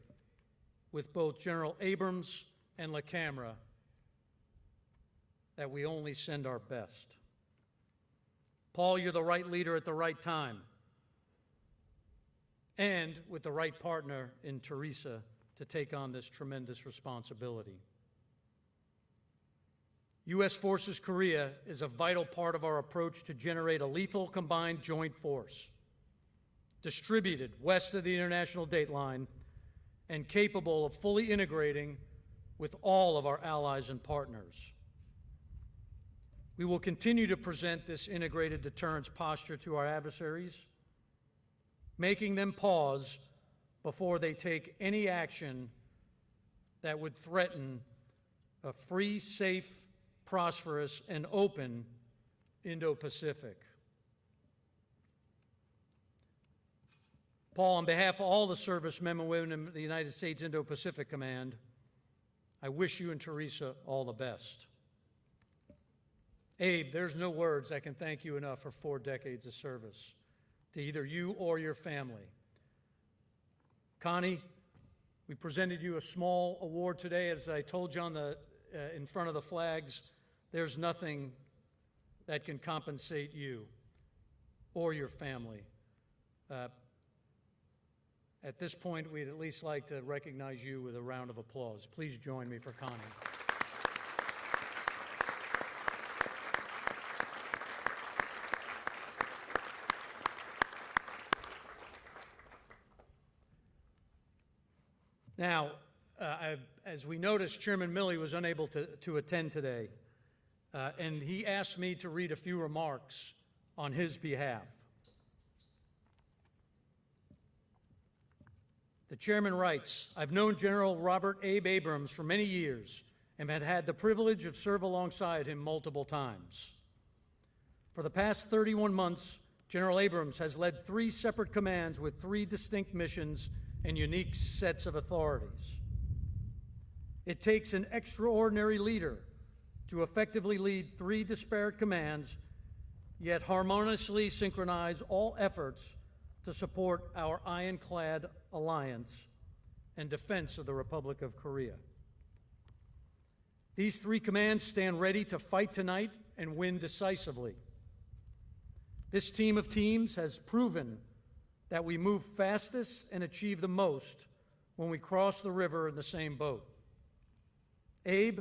with both General Abrams and LaCamera that we only send our best. Paul, you're the right leader at the right time, and with the right partner in Teresa to take on this tremendous responsibility. U.S. Forces Korea is a vital part of our approach to generate a lethal combined joint force, distributed west of the international date line and capable of fully integrating with all of our allies and partners. We will continue to present this integrated deterrence posture to our adversaries, making them pause before they take any action that would threaten a free, safe, prosperous, and open Indo-Pacific. Paul, on behalf of all the servicemen and women in the United States Indo-Pacific Command, I wish you and Teresa all the best. Abe, there's no words I can thank you enough for 4 decades of service to either you or your family. Connie, we presented you a small award today. As I told you in front of the flags, there's nothing that can compensate you or your family. At this point, we'd at least like to recognize you with a round of applause. Please join me for Connie. Now, as we noticed, Chairman Milley was unable to attend today, and he asked me to read a few remarks on his behalf. The chairman writes, I've known General Robert Abe Abrams for many years and have had the privilege of serving alongside him multiple times. For the past 31 months, General Abrams has led 3 separate commands with 3 distinct missions and unique sets of authorities. It takes an extraordinary leader to effectively lead 3 disparate commands, yet harmoniously synchronize all efforts to support our ironclad alliance and defense of the Republic of Korea. These 3 commands stand ready to fight tonight and win decisively. This team of teams has proven that we move fastest and achieve the most when we cross the river in the same boat. Abe,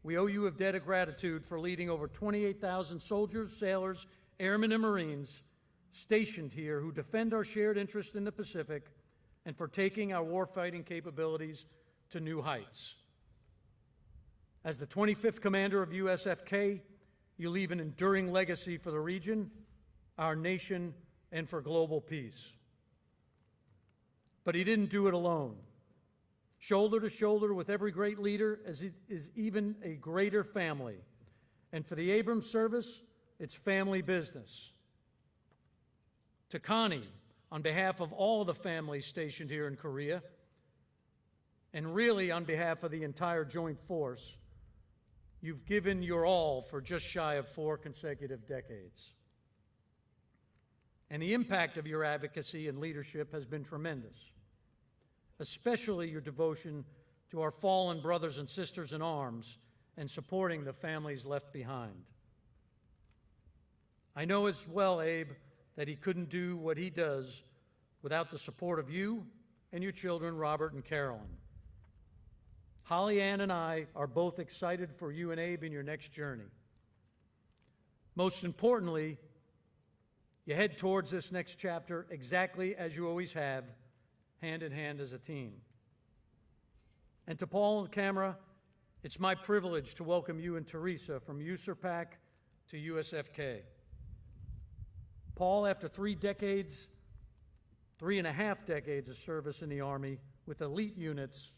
we owe you a debt of gratitude for leading over 28,000 soldiers, sailors, airmen, and Marines stationed here who defend our shared interest in the Pacific and for taking our warfighting capabilities to new heights. As the 25th commander of USFK, you leave an enduring legacy for the region, our nation, and for global peace. But he didn't do it alone. Shoulder to shoulder with every great leader is even a greater family. And for the Abrams service, it's family business. To Connie, on behalf of all the families stationed here in Korea, and really on behalf of the entire Joint Force, you've given your all for just shy of 4 consecutive decades. And the impact of your advocacy and leadership has been tremendous, especially your devotion to our fallen brothers and sisters in arms and supporting the families left behind. I know as well, Abe, that he couldn't do what he does without the support of you and your children, Robert and Carolyn. Holly Ann and I are both excited for you and Abe in your next journey. Most importantly, you head towards this next chapter exactly as you always have, hand in hand as a team. And to Paul and LaCamera, it's my privilege to welcome you and Teresa from USFK to USFK. Paul, after 3.5 decades of service in the Army with elite units,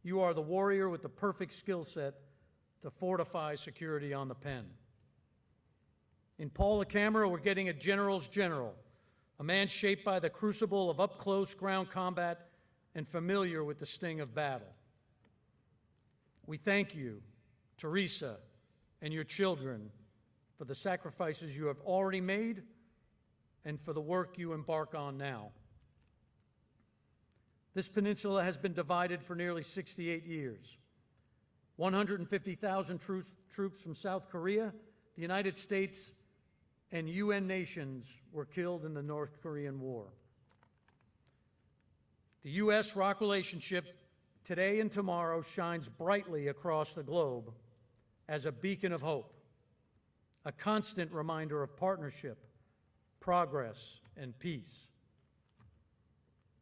you are the warrior with the perfect skill set to fortify security on the pen. In Paul LaCamera, we're getting a general's general, a man shaped by the crucible of up-close ground combat and familiar with the sting of battle. We thank you, Teresa, and your children for the sacrifices you have already made and for the work you embark on now. This peninsula has been divided for nearly 68 years. 150,000 troops from South Korea, the United States, and UN nations were killed in the North Korean War. The U.S.-ROK relationship today and tomorrow shines brightly across the globe as a beacon of hope, a constant reminder of partnership, progress, and peace.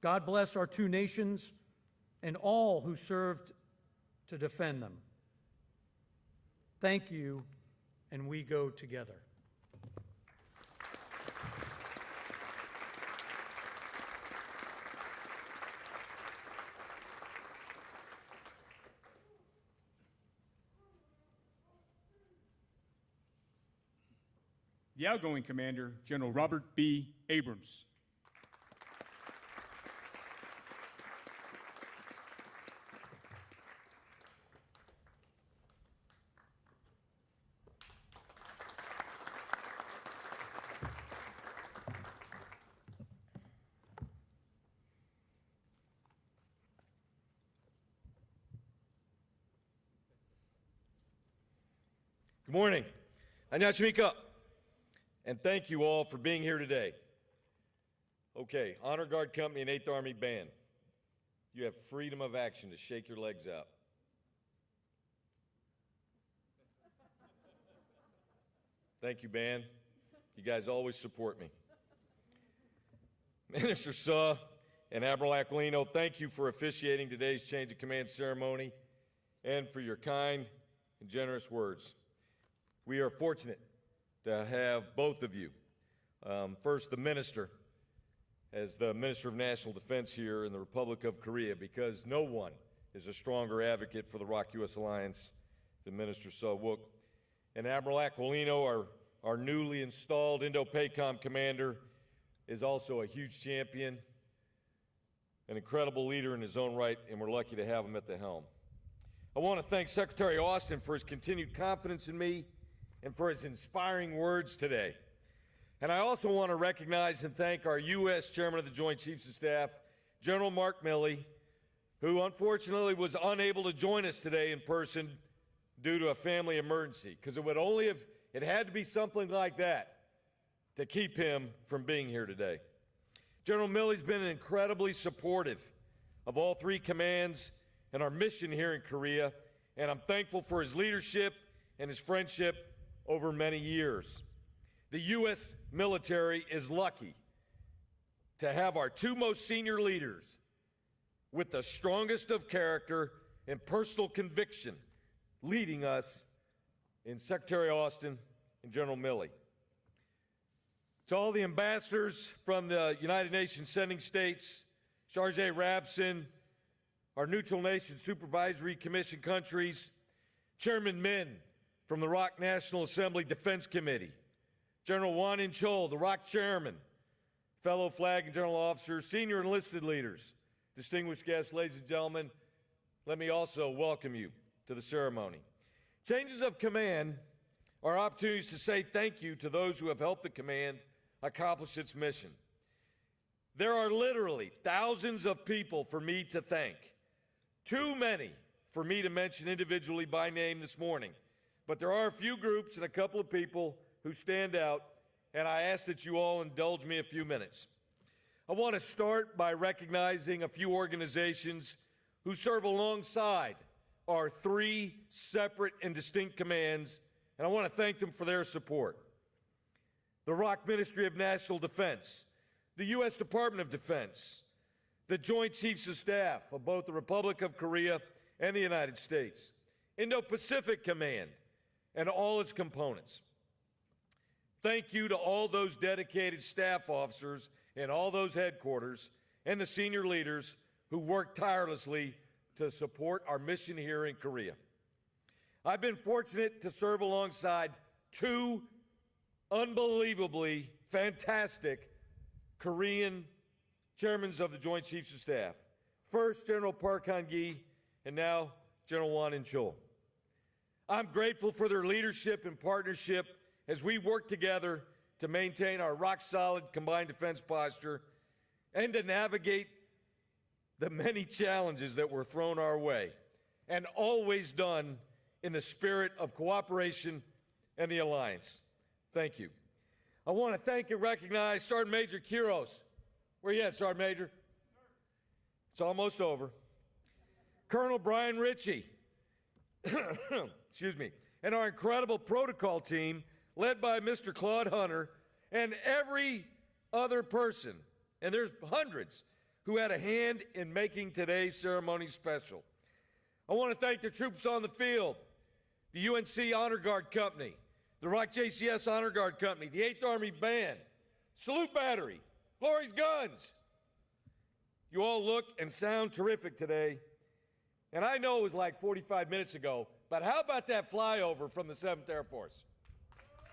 God bless our two nations and all who served to defend them. Thank you, and we go together. The outgoing commander, General Robert B. Abrams. Good morning. 안녕하십니까? And thank you all for being here today. Okay, Honor Guard Company and 8th Army Band, you have freedom of action to shake your legs out. Thank you, band. You guys always support me. Minister Suh and Admiral Aquilino, thank you for officiating today's change of command ceremony and for your kind and generous words. We are fortunate to have both of you. First, the minister, as the Minister of National Defense here in the Republic of Korea, because no one is a stronger advocate for the ROK-US alliance than Minister Suh Wook. And Admiral Aquilino, our newly installed Indo-PACOM commander, is also a huge champion, an incredible leader in his own right, and we're lucky to have him at the helm. I want to thank Secretary Austin for his continued confidence in me and for his inspiring words today. And I also want to recognize and thank our U.S. Chairman of the Joint Chiefs of Staff, General Mark Milley, who unfortunately was unable to join us today in person due to a family emergency, because it had to be something like that to keep him from being here today. General Milley's been incredibly supportive of all three commands and our mission here in Korea, and I'm thankful for his leadership and his friendship over many years. The U.S. military is lucky to have our two most senior leaders with the strongest of character and personal conviction leading us in Secretary Austin and General Milley. To all the ambassadors from the United Nations sending states, Chargé Rabson, our neutral nation supervisory commission countries, Chairman Min from the ROK National Assembly Defense Committee, General Wan In Chol, the ROK chairman, fellow flag and general officers, senior enlisted leaders, distinguished guests, ladies and gentlemen, let me also welcome you to the ceremony. Changes of command are opportunities to say thank you to those who have helped the command accomplish its mission. There are literally thousands of people for me to thank, too many for me to mention individually by name this morning, but there are a few groups and a couple of people who stand out, and I ask that you all indulge me a few minutes. I want to start by recognizing a few organizations who serve alongside our three separate and distinct commands, and I want to thank them for their support. The ROK Ministry of National Defense, the U.S. Department of Defense, the Joint Chiefs of Staff of both the Republic of Korea and the United States, Indo-Pacific Command, and all its components. Thank you to all those dedicated staff officers in all those headquarters and the senior leaders who work tirelessly to support our mission here in Korea. I've been fortunate to serve alongside two unbelievably fantastic Korean chairmen of the Joint Chiefs of Staff. First, General Park Han-gi, and now General Won In-chul. I'm grateful for their leadership and partnership as we work together to maintain our rock-solid combined defense posture and to navigate the many challenges that were thrown our way, and always done in the spirit of cooperation and the alliance. Thank you. I want to thank and recognize Sergeant Major Quiros. Where you at, Sergeant Major? It's almost over. Colonel Brian Ritchie, excuse me, and our incredible protocol team led by Mr. Claude Hunter, and every other person, and there's hundreds, who had a hand in making today's ceremony special. I want to thank the troops on the field, the UNC Honor Guard Company, the ROK JCS Honor Guard Company, the 8th Army Band, Salute Battery, Glory's Guns. You all look and sound terrific today. And I know it was like 45 minutes ago, but how about that flyover from the 7th Air Force?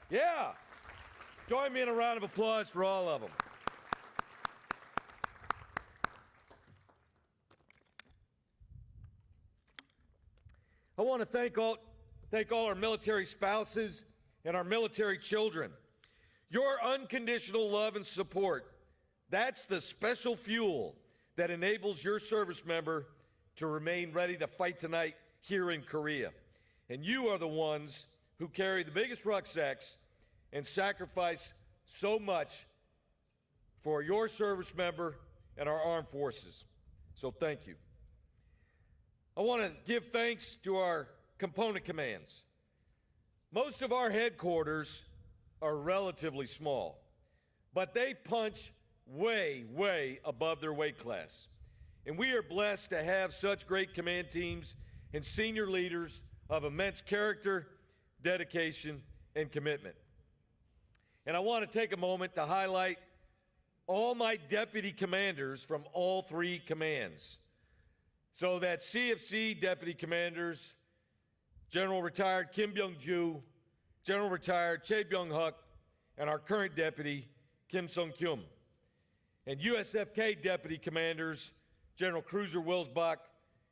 Yeah. Join me in a round of applause for all of them. I want to thank all our military spouses and our military children. Your unconditional love and support, that's the special fuel that enables your service member to remain ready to fight tonight here in Korea. And you are the ones who carry the biggest rucksacks and sacrifice so much for your service member and our armed forces. So thank you. I want to give thanks to our component commands. Most of our headquarters are relatively small, but they punch way, way above their weight class. And we are blessed to have such great command teams and senior leaders of immense character, dedication, and commitment. And I want to take a moment to highlight all my deputy commanders from all three commands. So that CFC deputy commanders, General Retired Kim Byung-ju, General Retired Chae Byung-huk, and our current deputy, Kim Sung-kyum. And USFK deputy commanders, General Cruiser Wilsbach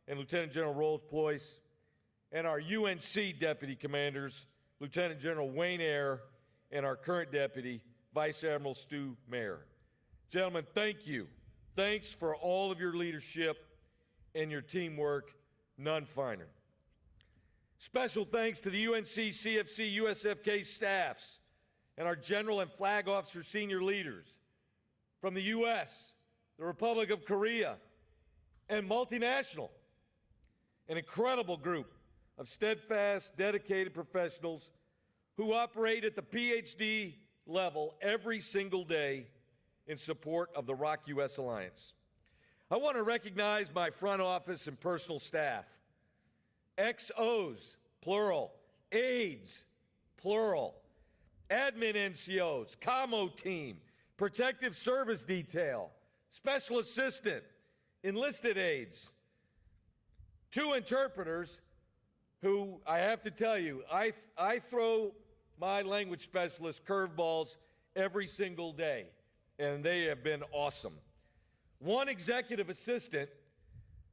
and Lieutenant General Rolls-Ployce, and our UNC deputy commanders, Lieutenant General Wayne Eyre, and our current deputy, Vice Admiral Stu Mayer. Gentlemen, thank you. Thanks for all of your leadership and your teamwork, none finer. Special thanks to the UNC, CFC, USFK staffs and our general and flag officer senior leaders from the U.S., the Republic of Korea, and multinational. An incredible group of steadfast, dedicated professionals who operate at the PhD level every single day in support of the ROK U.S. Alliance. I want to recognize my front office and personal staff. XOs, plural. Aides, plural. Admin NCOs, Commo team, protective service detail, special assistant, enlisted aides, 2 interpreters who, I have to tell you, I throw my language specialists curveballs every single day, and they have been awesome. 1 executive assistant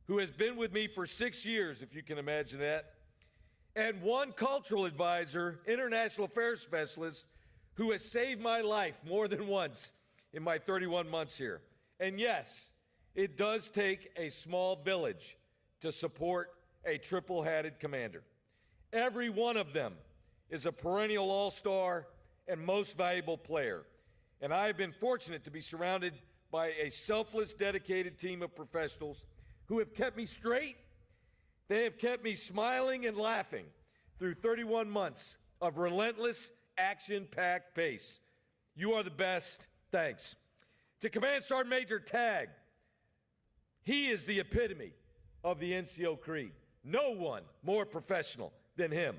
who has been with me for 6 years, if you can imagine that, and 1 cultural advisor, international affairs specialist, who has saved my life more than once in my 31 months here. And yes, it does take a small village to support a triple-hatted commander. Every one of them is a perennial all-star and most valuable player. And I have been fortunate to be surrounded by a selfless, dedicated team of professionals who have kept me straight. They have kept me smiling and laughing through 31 months of relentless, action-packed pace. You are the best. Thanks. To Command Sergeant Major Tagg, he is the epitome of the NCO creed. No one more professional than him.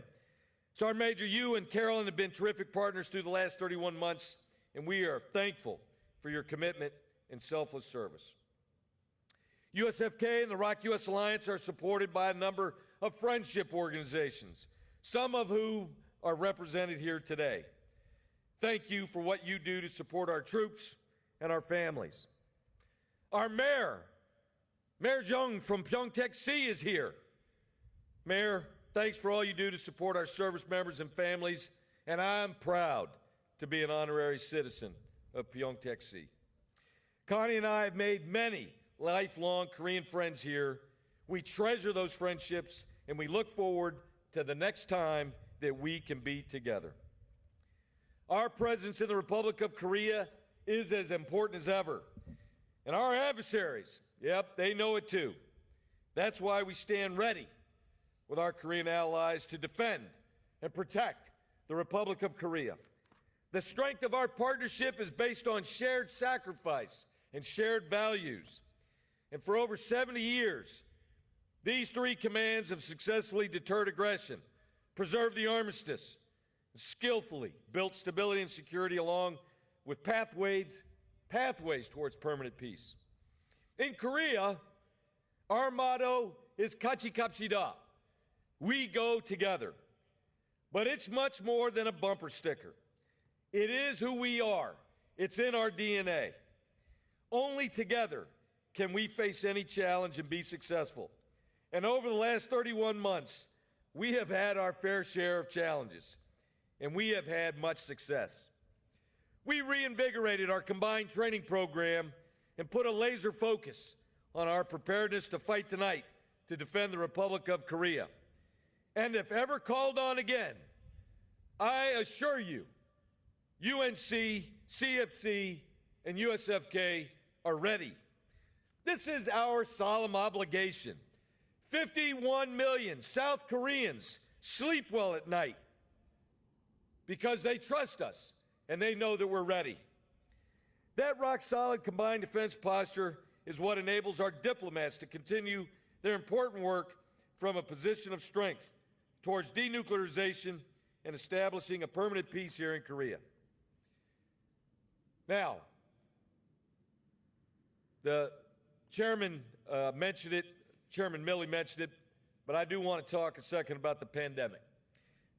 Sergeant Major, you and Carolyn have been terrific partners through the last 31 months, and we are thankful for your commitment and selfless service. USFK and the Rock U.S. Alliance are supported by a number of friendship organizations, some of whom are represented here today. Thank you for what you do to support our troops and our families. Our Mayor Jung from Pyeongtaek-C is here. Mayor, thanks for all you do to support our service members and families, and I'm proud to be an honorary citizen of Pyeongtaek-C. Connie and I have made many lifelong Korean friends here. We treasure those friendships, and we look forward to the next time that we can be together. Our presence in the Republic of Korea is as important as ever. And our adversaries, yep, they know it too. That's why we stand ready with our Korean allies to defend and protect the Republic of Korea. The strength of our partnership is based on shared sacrifice and shared values. And for over 70 years, these three commands have successfully deterred aggression, preserved the armistice, and skillfully built stability and security along with pathways towards permanent peace. In Korea, our motto is 같이 갑시다. We go together. But it's much more than a bumper sticker. It is who we are. It's in our DNA. Only together can we face any challenge and be successful. And over the last 31 months, we have had our fair share of challenges, and we have had much success. We reinvigorated our combined training program and put a laser focus on our preparedness to fight tonight to defend the Republic of Korea. And if ever called on again, I assure you, UNC, CFC, and USFK are ready. This is our solemn obligation. 51 million South Koreans sleep well at night because they trust us and they know that we're ready. That rock-solid combined defense posture is what enables our diplomats to continue their important work from a position of strength towards denuclearization and establishing a permanent peace here in Korea. Now, the chairman mentioned it, Chairman Milley mentioned it, but I do want to talk a second about the pandemic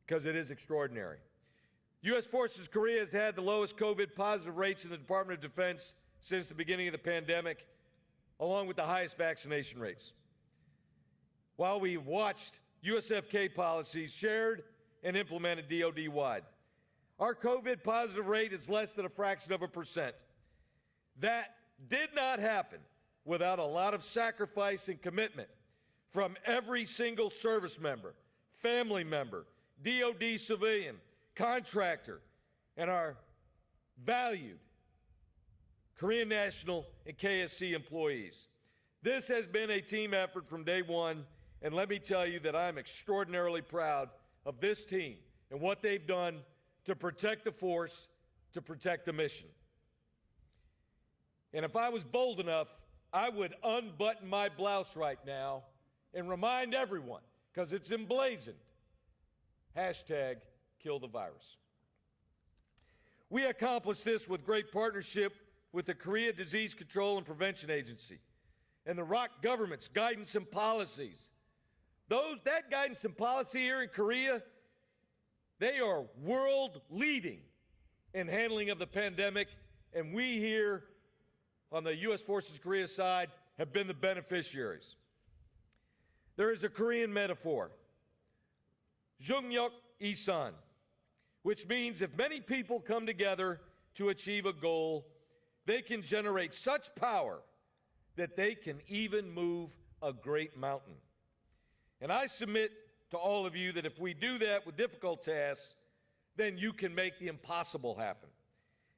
because it is extraordinary. U.S. Forces Korea has had the lowest COVID positive rates in the Department of Defense since the beginning of the pandemic, along with the highest vaccination rates. While we've watched USFK policies shared and implemented DoD-wide, our COVID positive rate is less than a fraction of a percent. That did not happen without a lot of sacrifice and commitment from every single service member, family member, DoD civilian, contractor, and our valued Korean National and KSC employees. This has been a team effort from day one, and let me tell you that I'm extraordinarily proud of this team and what they've done to protect the force, to protect the mission. And if I was bold enough, I would unbutton my blouse right now and remind everyone, because it's emblazoned, #KillTheVirus. We accomplished this with great partnership with the Korea Disease Control and Prevention Agency and the ROK government's guidance and policies. That guidance and policy here in Korea, they are world leading in handling of the pandemic, and we here on the U.S. Forces Korea side have been the beneficiaries. There is a Korean metaphor, Jungyok Isan, which means if many people come together to achieve a goal, they can generate such power that they can even move a great mountain. And I submit to all of you that if we do that with difficult tasks, then you can make the impossible happen.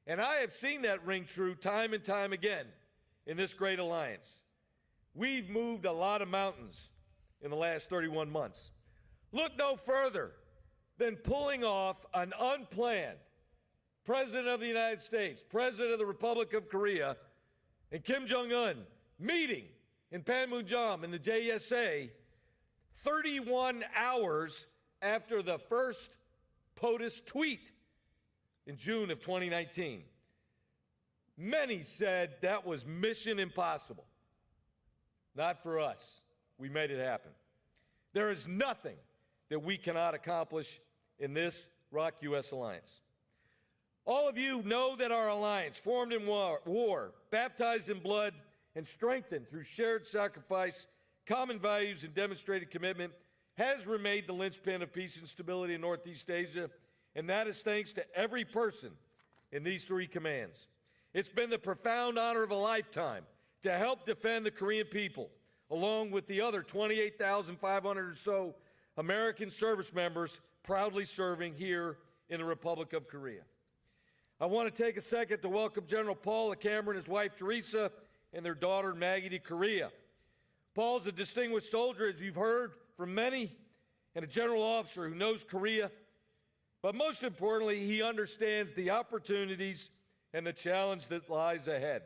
And I have seen that ring true time and time again in this great alliance. We've moved a lot of mountains in the last 31 months. Look no further than pulling off an unplanned President of the United States, President of the Republic of Korea, and Kim Jong-un meeting in Panmunjom in the JSA 31 hours after the first POTUS tweet in June of 2019. Many said that was mission impossible. Not for us. We made it happen. There is nothing that we cannot accomplish in this ROK-US alliance. All of you know that our alliance, formed in war, baptized in blood, and strengthened through shared sacrifice, common values, and demonstrated commitment, has remained the linchpin of peace and stability in Northeast Asia, and that is thanks to every person in these three commands. It's been the profound honor of a lifetime to help defend the Korean people, along with the other 28,500 or so American service members proudly serving here in the Republic of Korea. I want to take a second to welcome General Paul LaCamera and his wife Teresa and their daughter Maggie to Korea. Paul's a distinguished soldier, as you've heard from many, and a general officer who knows Korea, but most importantly, he understands the opportunities and the challenge that lies ahead.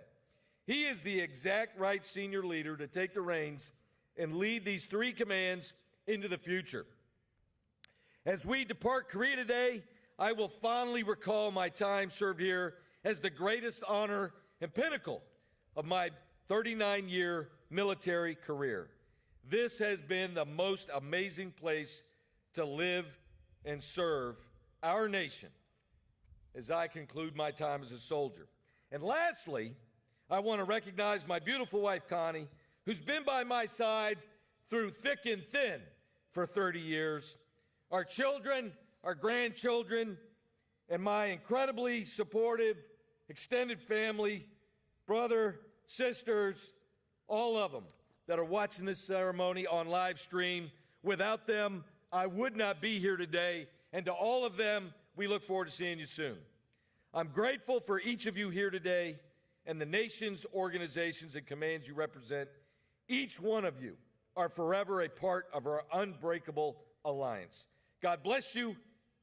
He is the exact right senior leader to take the reins and lead these three commands into the future. As we depart Korea today, I will fondly recall my time served here as the greatest honor and pinnacle of my 39-year military career. This has been the most amazing place to live and serve our nation as I conclude my time as a soldier. And lastly, I want to recognize my beautiful wife, Connie, who's been by my side through thick and thin for 30 years, our children, our grandchildren, and my incredibly supportive extended family, brother, sisters, all of them that are watching this ceremony on live stream. Without them, I would not be here today. And to all of them, we look forward to seeing you soon. I'm grateful for each of you here today and the nation's organizations and commands you represent. Each one of you are forever a part of our unbreakable alliance. God bless you,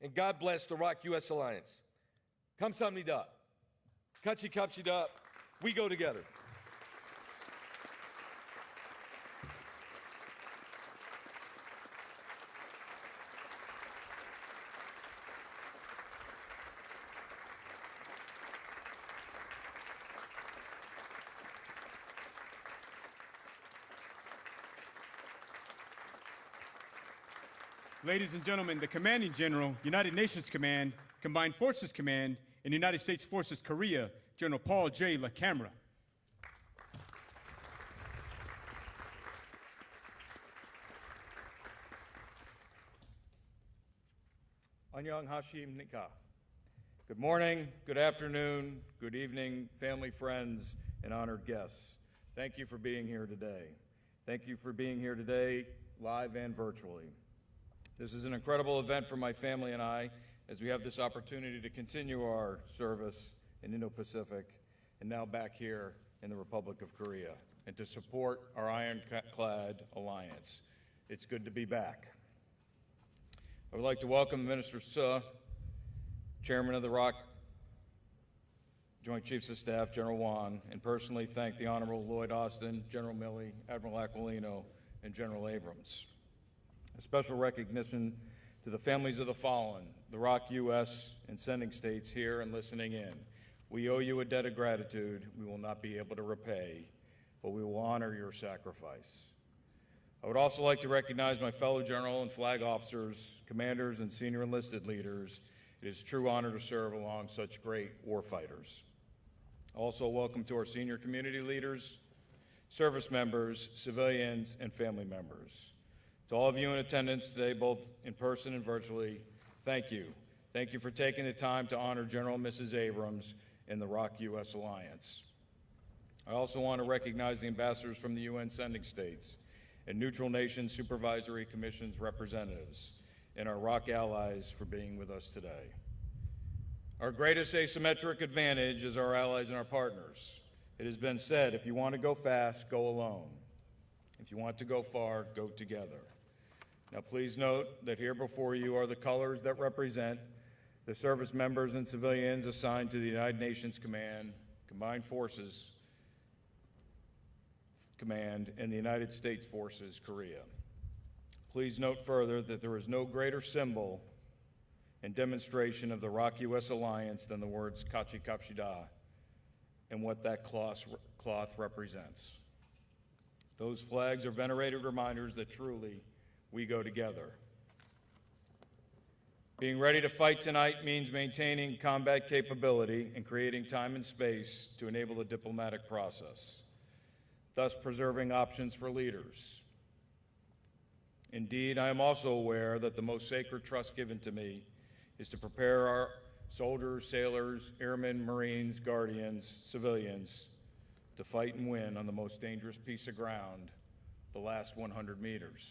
and God bless the ROK-US alliance. Kamsahamnida. Kachi kapshida. We go together. Ladies and gentlemen, the Commanding General, United Nations Command, Combined Forces Command, and United States Forces Korea, General Paul J. LaCamera. Annyeonghaseyo. Good morning, good afternoon, good evening, family, friends, and honored guests. Thank you for being here today. Thank you for being here today, live and virtually. This is an incredible event for my family and I, as we have this opportunity to continue our service in Indo-Pacific and now back here in the Republic of Korea, and to support our ironclad alliance. It's good to be back. I would like to welcome Minister Suh, Chairman of the ROK Joint Chiefs of Staff, General Wan, and personally thank the Honorable Lloyd Austin, General Milley, Admiral Aquilino, and General Abrams. A special recognition to the families of the fallen, the ROK-US and sending states here and listening in. We owe you a debt of gratitude we will not be able to repay, but we will honor your sacrifice. I would also like to recognize my fellow general and flag officers, commanders, and senior enlisted leaders. It is a true honor to serve along such great warfighters. Also, welcome to our senior community leaders, service members, civilians, and family members. To all of you in attendance today, both in person and virtually, thank you. Thank you for taking the time to honor General and Mrs. Abrams in the ROK-US alliance. I also want to recognize the ambassadors from the UN sending states and neutral nation supervisory commission's representatives, and our ROC allies for being with us today. Our greatest asymmetric advantage is our allies and our partners. It has been said, if you want to go fast, go alone. If you want to go far, go together. Now please note that here before you are the colors that represent the service members and civilians assigned to the United Nations Combined Forces Command, and the United States Forces, Korea. Please note further that there is no greater symbol and demonstration of the ROC-US alliance than the words Kachi Kapshida and what that cloth represents. Those flags are venerated reminders that truly we go together. Being ready to fight tonight means maintaining combat capability and creating time and space to enable the diplomatic process, thus preserving options for leaders. Indeed, I am also aware that the most sacred trust given to me is to prepare our soldiers, sailors, airmen, Marines, guardians, civilians to fight and win on the most dangerous piece of ground, the last 100 meters.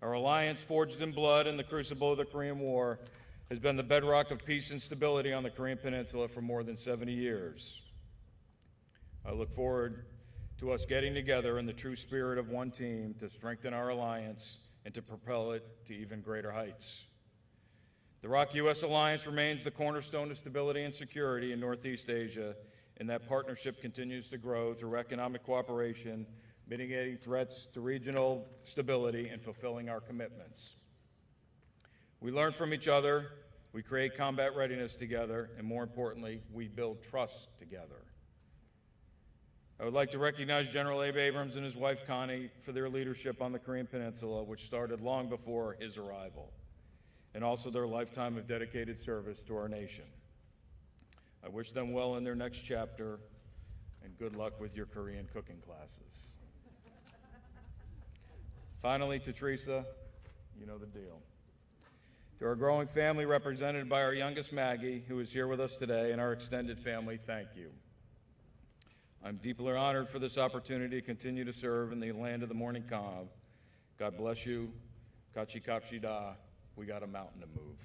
Our alliance, forged in blood in the crucible of the Korean War, has been the bedrock of peace and stability on the Korean Peninsula for more than 70 years. I look forward to us getting together in the true spirit of one team to strengthen our alliance and to propel it to even greater heights. The ROC-US alliance remains the cornerstone of stability and security in Northeast Asia, and that partnership continues to grow through economic cooperation, mitigating threats to regional stability, and fulfilling our commitments. We learn from each other, we create combat readiness together, and more importantly, we build trust together. I would like to recognize General Abe Abrams and his wife Connie for their leadership on the Korean Peninsula, which started long before his arrival, and also their lifetime of dedicated service to our nation. I wish them well in their next chapter, and good luck with your Korean cooking classes. Finally, to Teresa, you know the deal. To our growing family represented by our youngest Maggie, who is here with us today, and our extended family, thank you. I'm deeply honored for this opportunity to continue to serve in the land of the morning calm. God bless you. Kachi Kapshida. We got a mountain to move.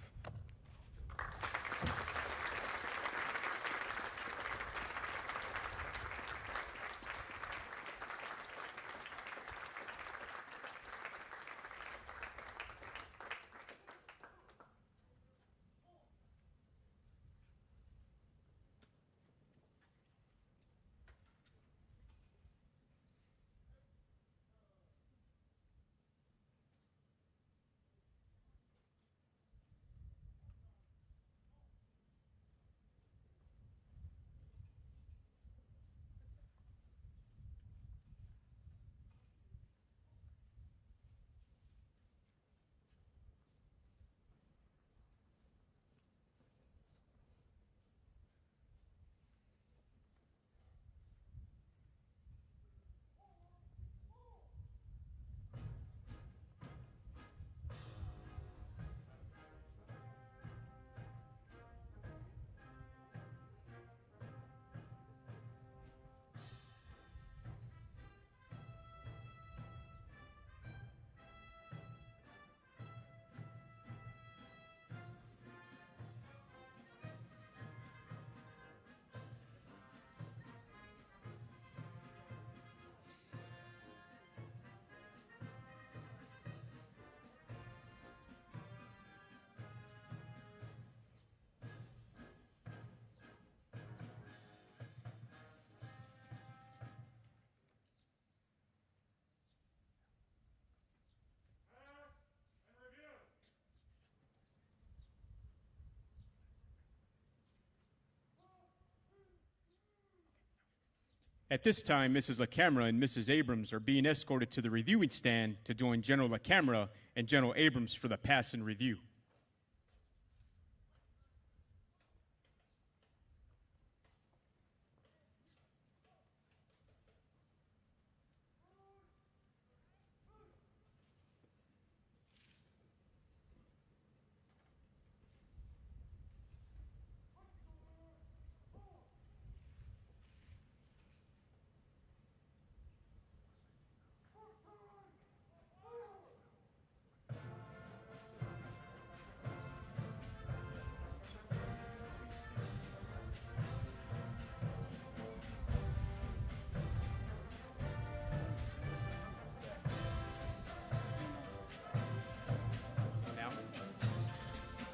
At this time, Mrs. LaCamera and Mrs. Abrams are being escorted to the reviewing stand to join General LaCamera and General Abrams for the pass and review.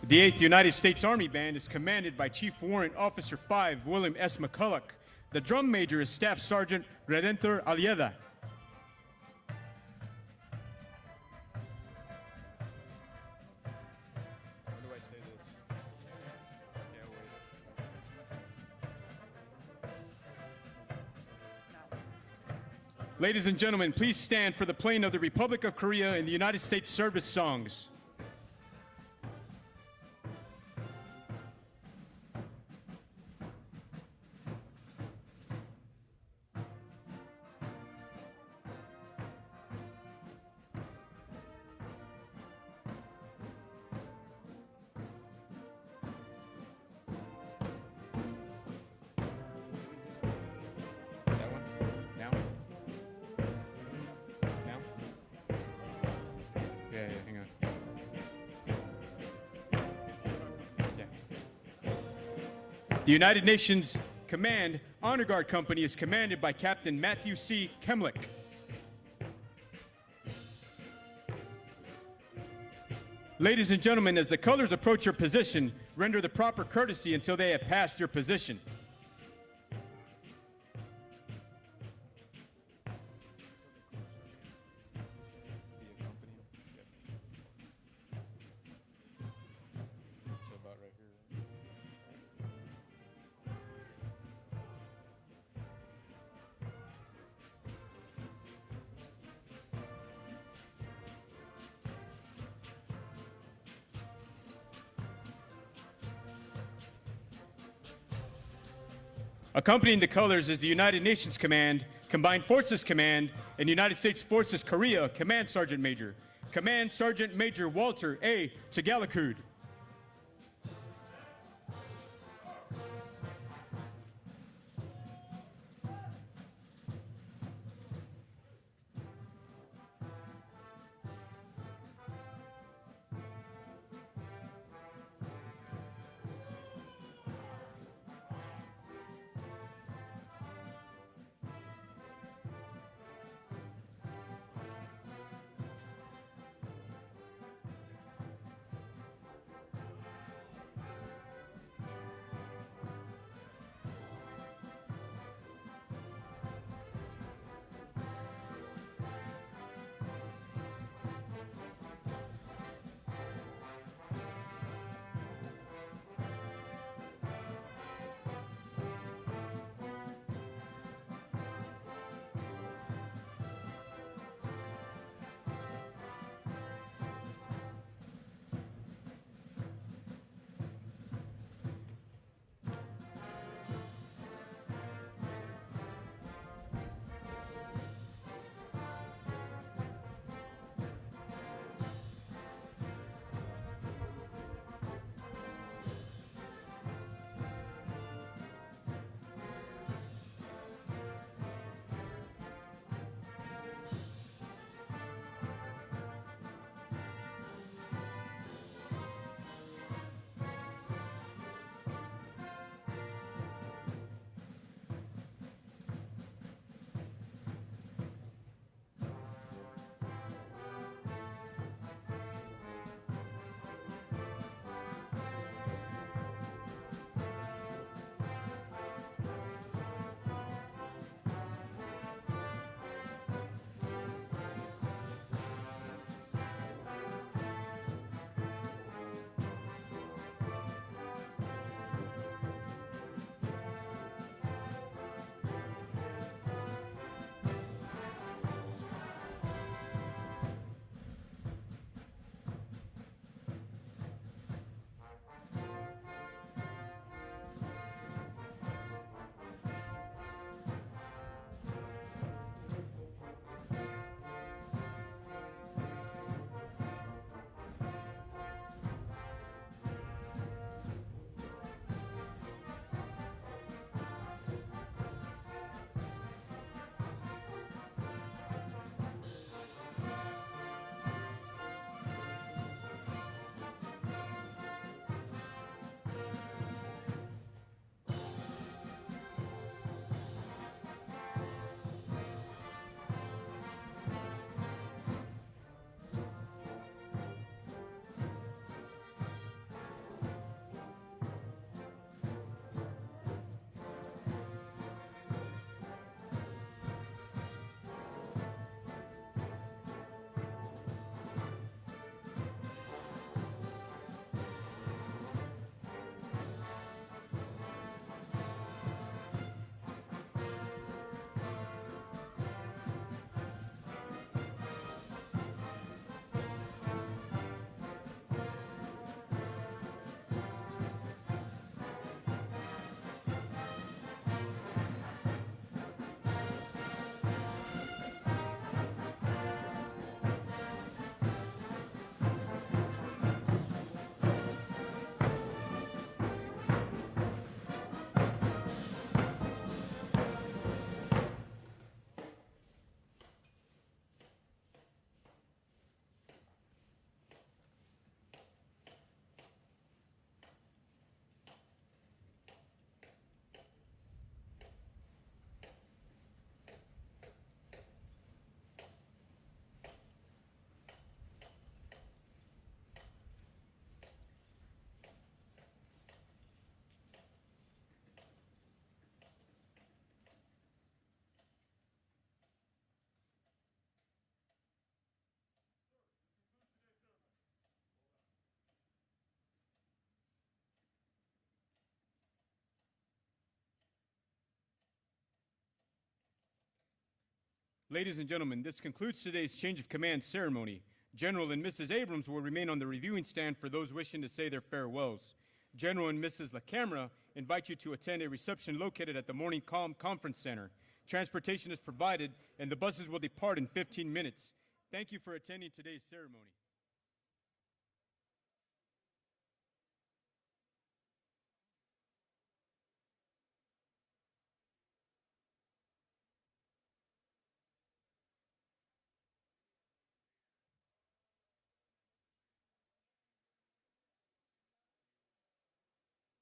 The 8th United States Army Band is commanded by Chief Warrant Officer 5 William S. McCulloch. The drum major is Staff Sergeant Redentor Alieda. Ladies and gentlemen, please stand for the playing of the Republic of Korea and the United States service songs. The United Nations Command Honor Guard Company is commanded by Captain Matthew C. Kemlick. Ladies and gentlemen, as the colors approach your position, render the proper courtesy until they have passed your position. Accompanying the colors is the United Nations Command, Combined Forces Command, and United States Forces Korea Command Sergeant Major, Command Sergeant Major Walter A. Tagalakud. Ladies and gentlemen, this concludes today's change of command ceremony. General and Mrs. Abrams will remain on the reviewing stand for those wishing to say their farewells. General and Mrs. LaCamera invite you to attend a reception located at the Morning Calm Conference Center. Transportation is provided, and the buses will depart in 15 minutes. Thank you for attending today's ceremony.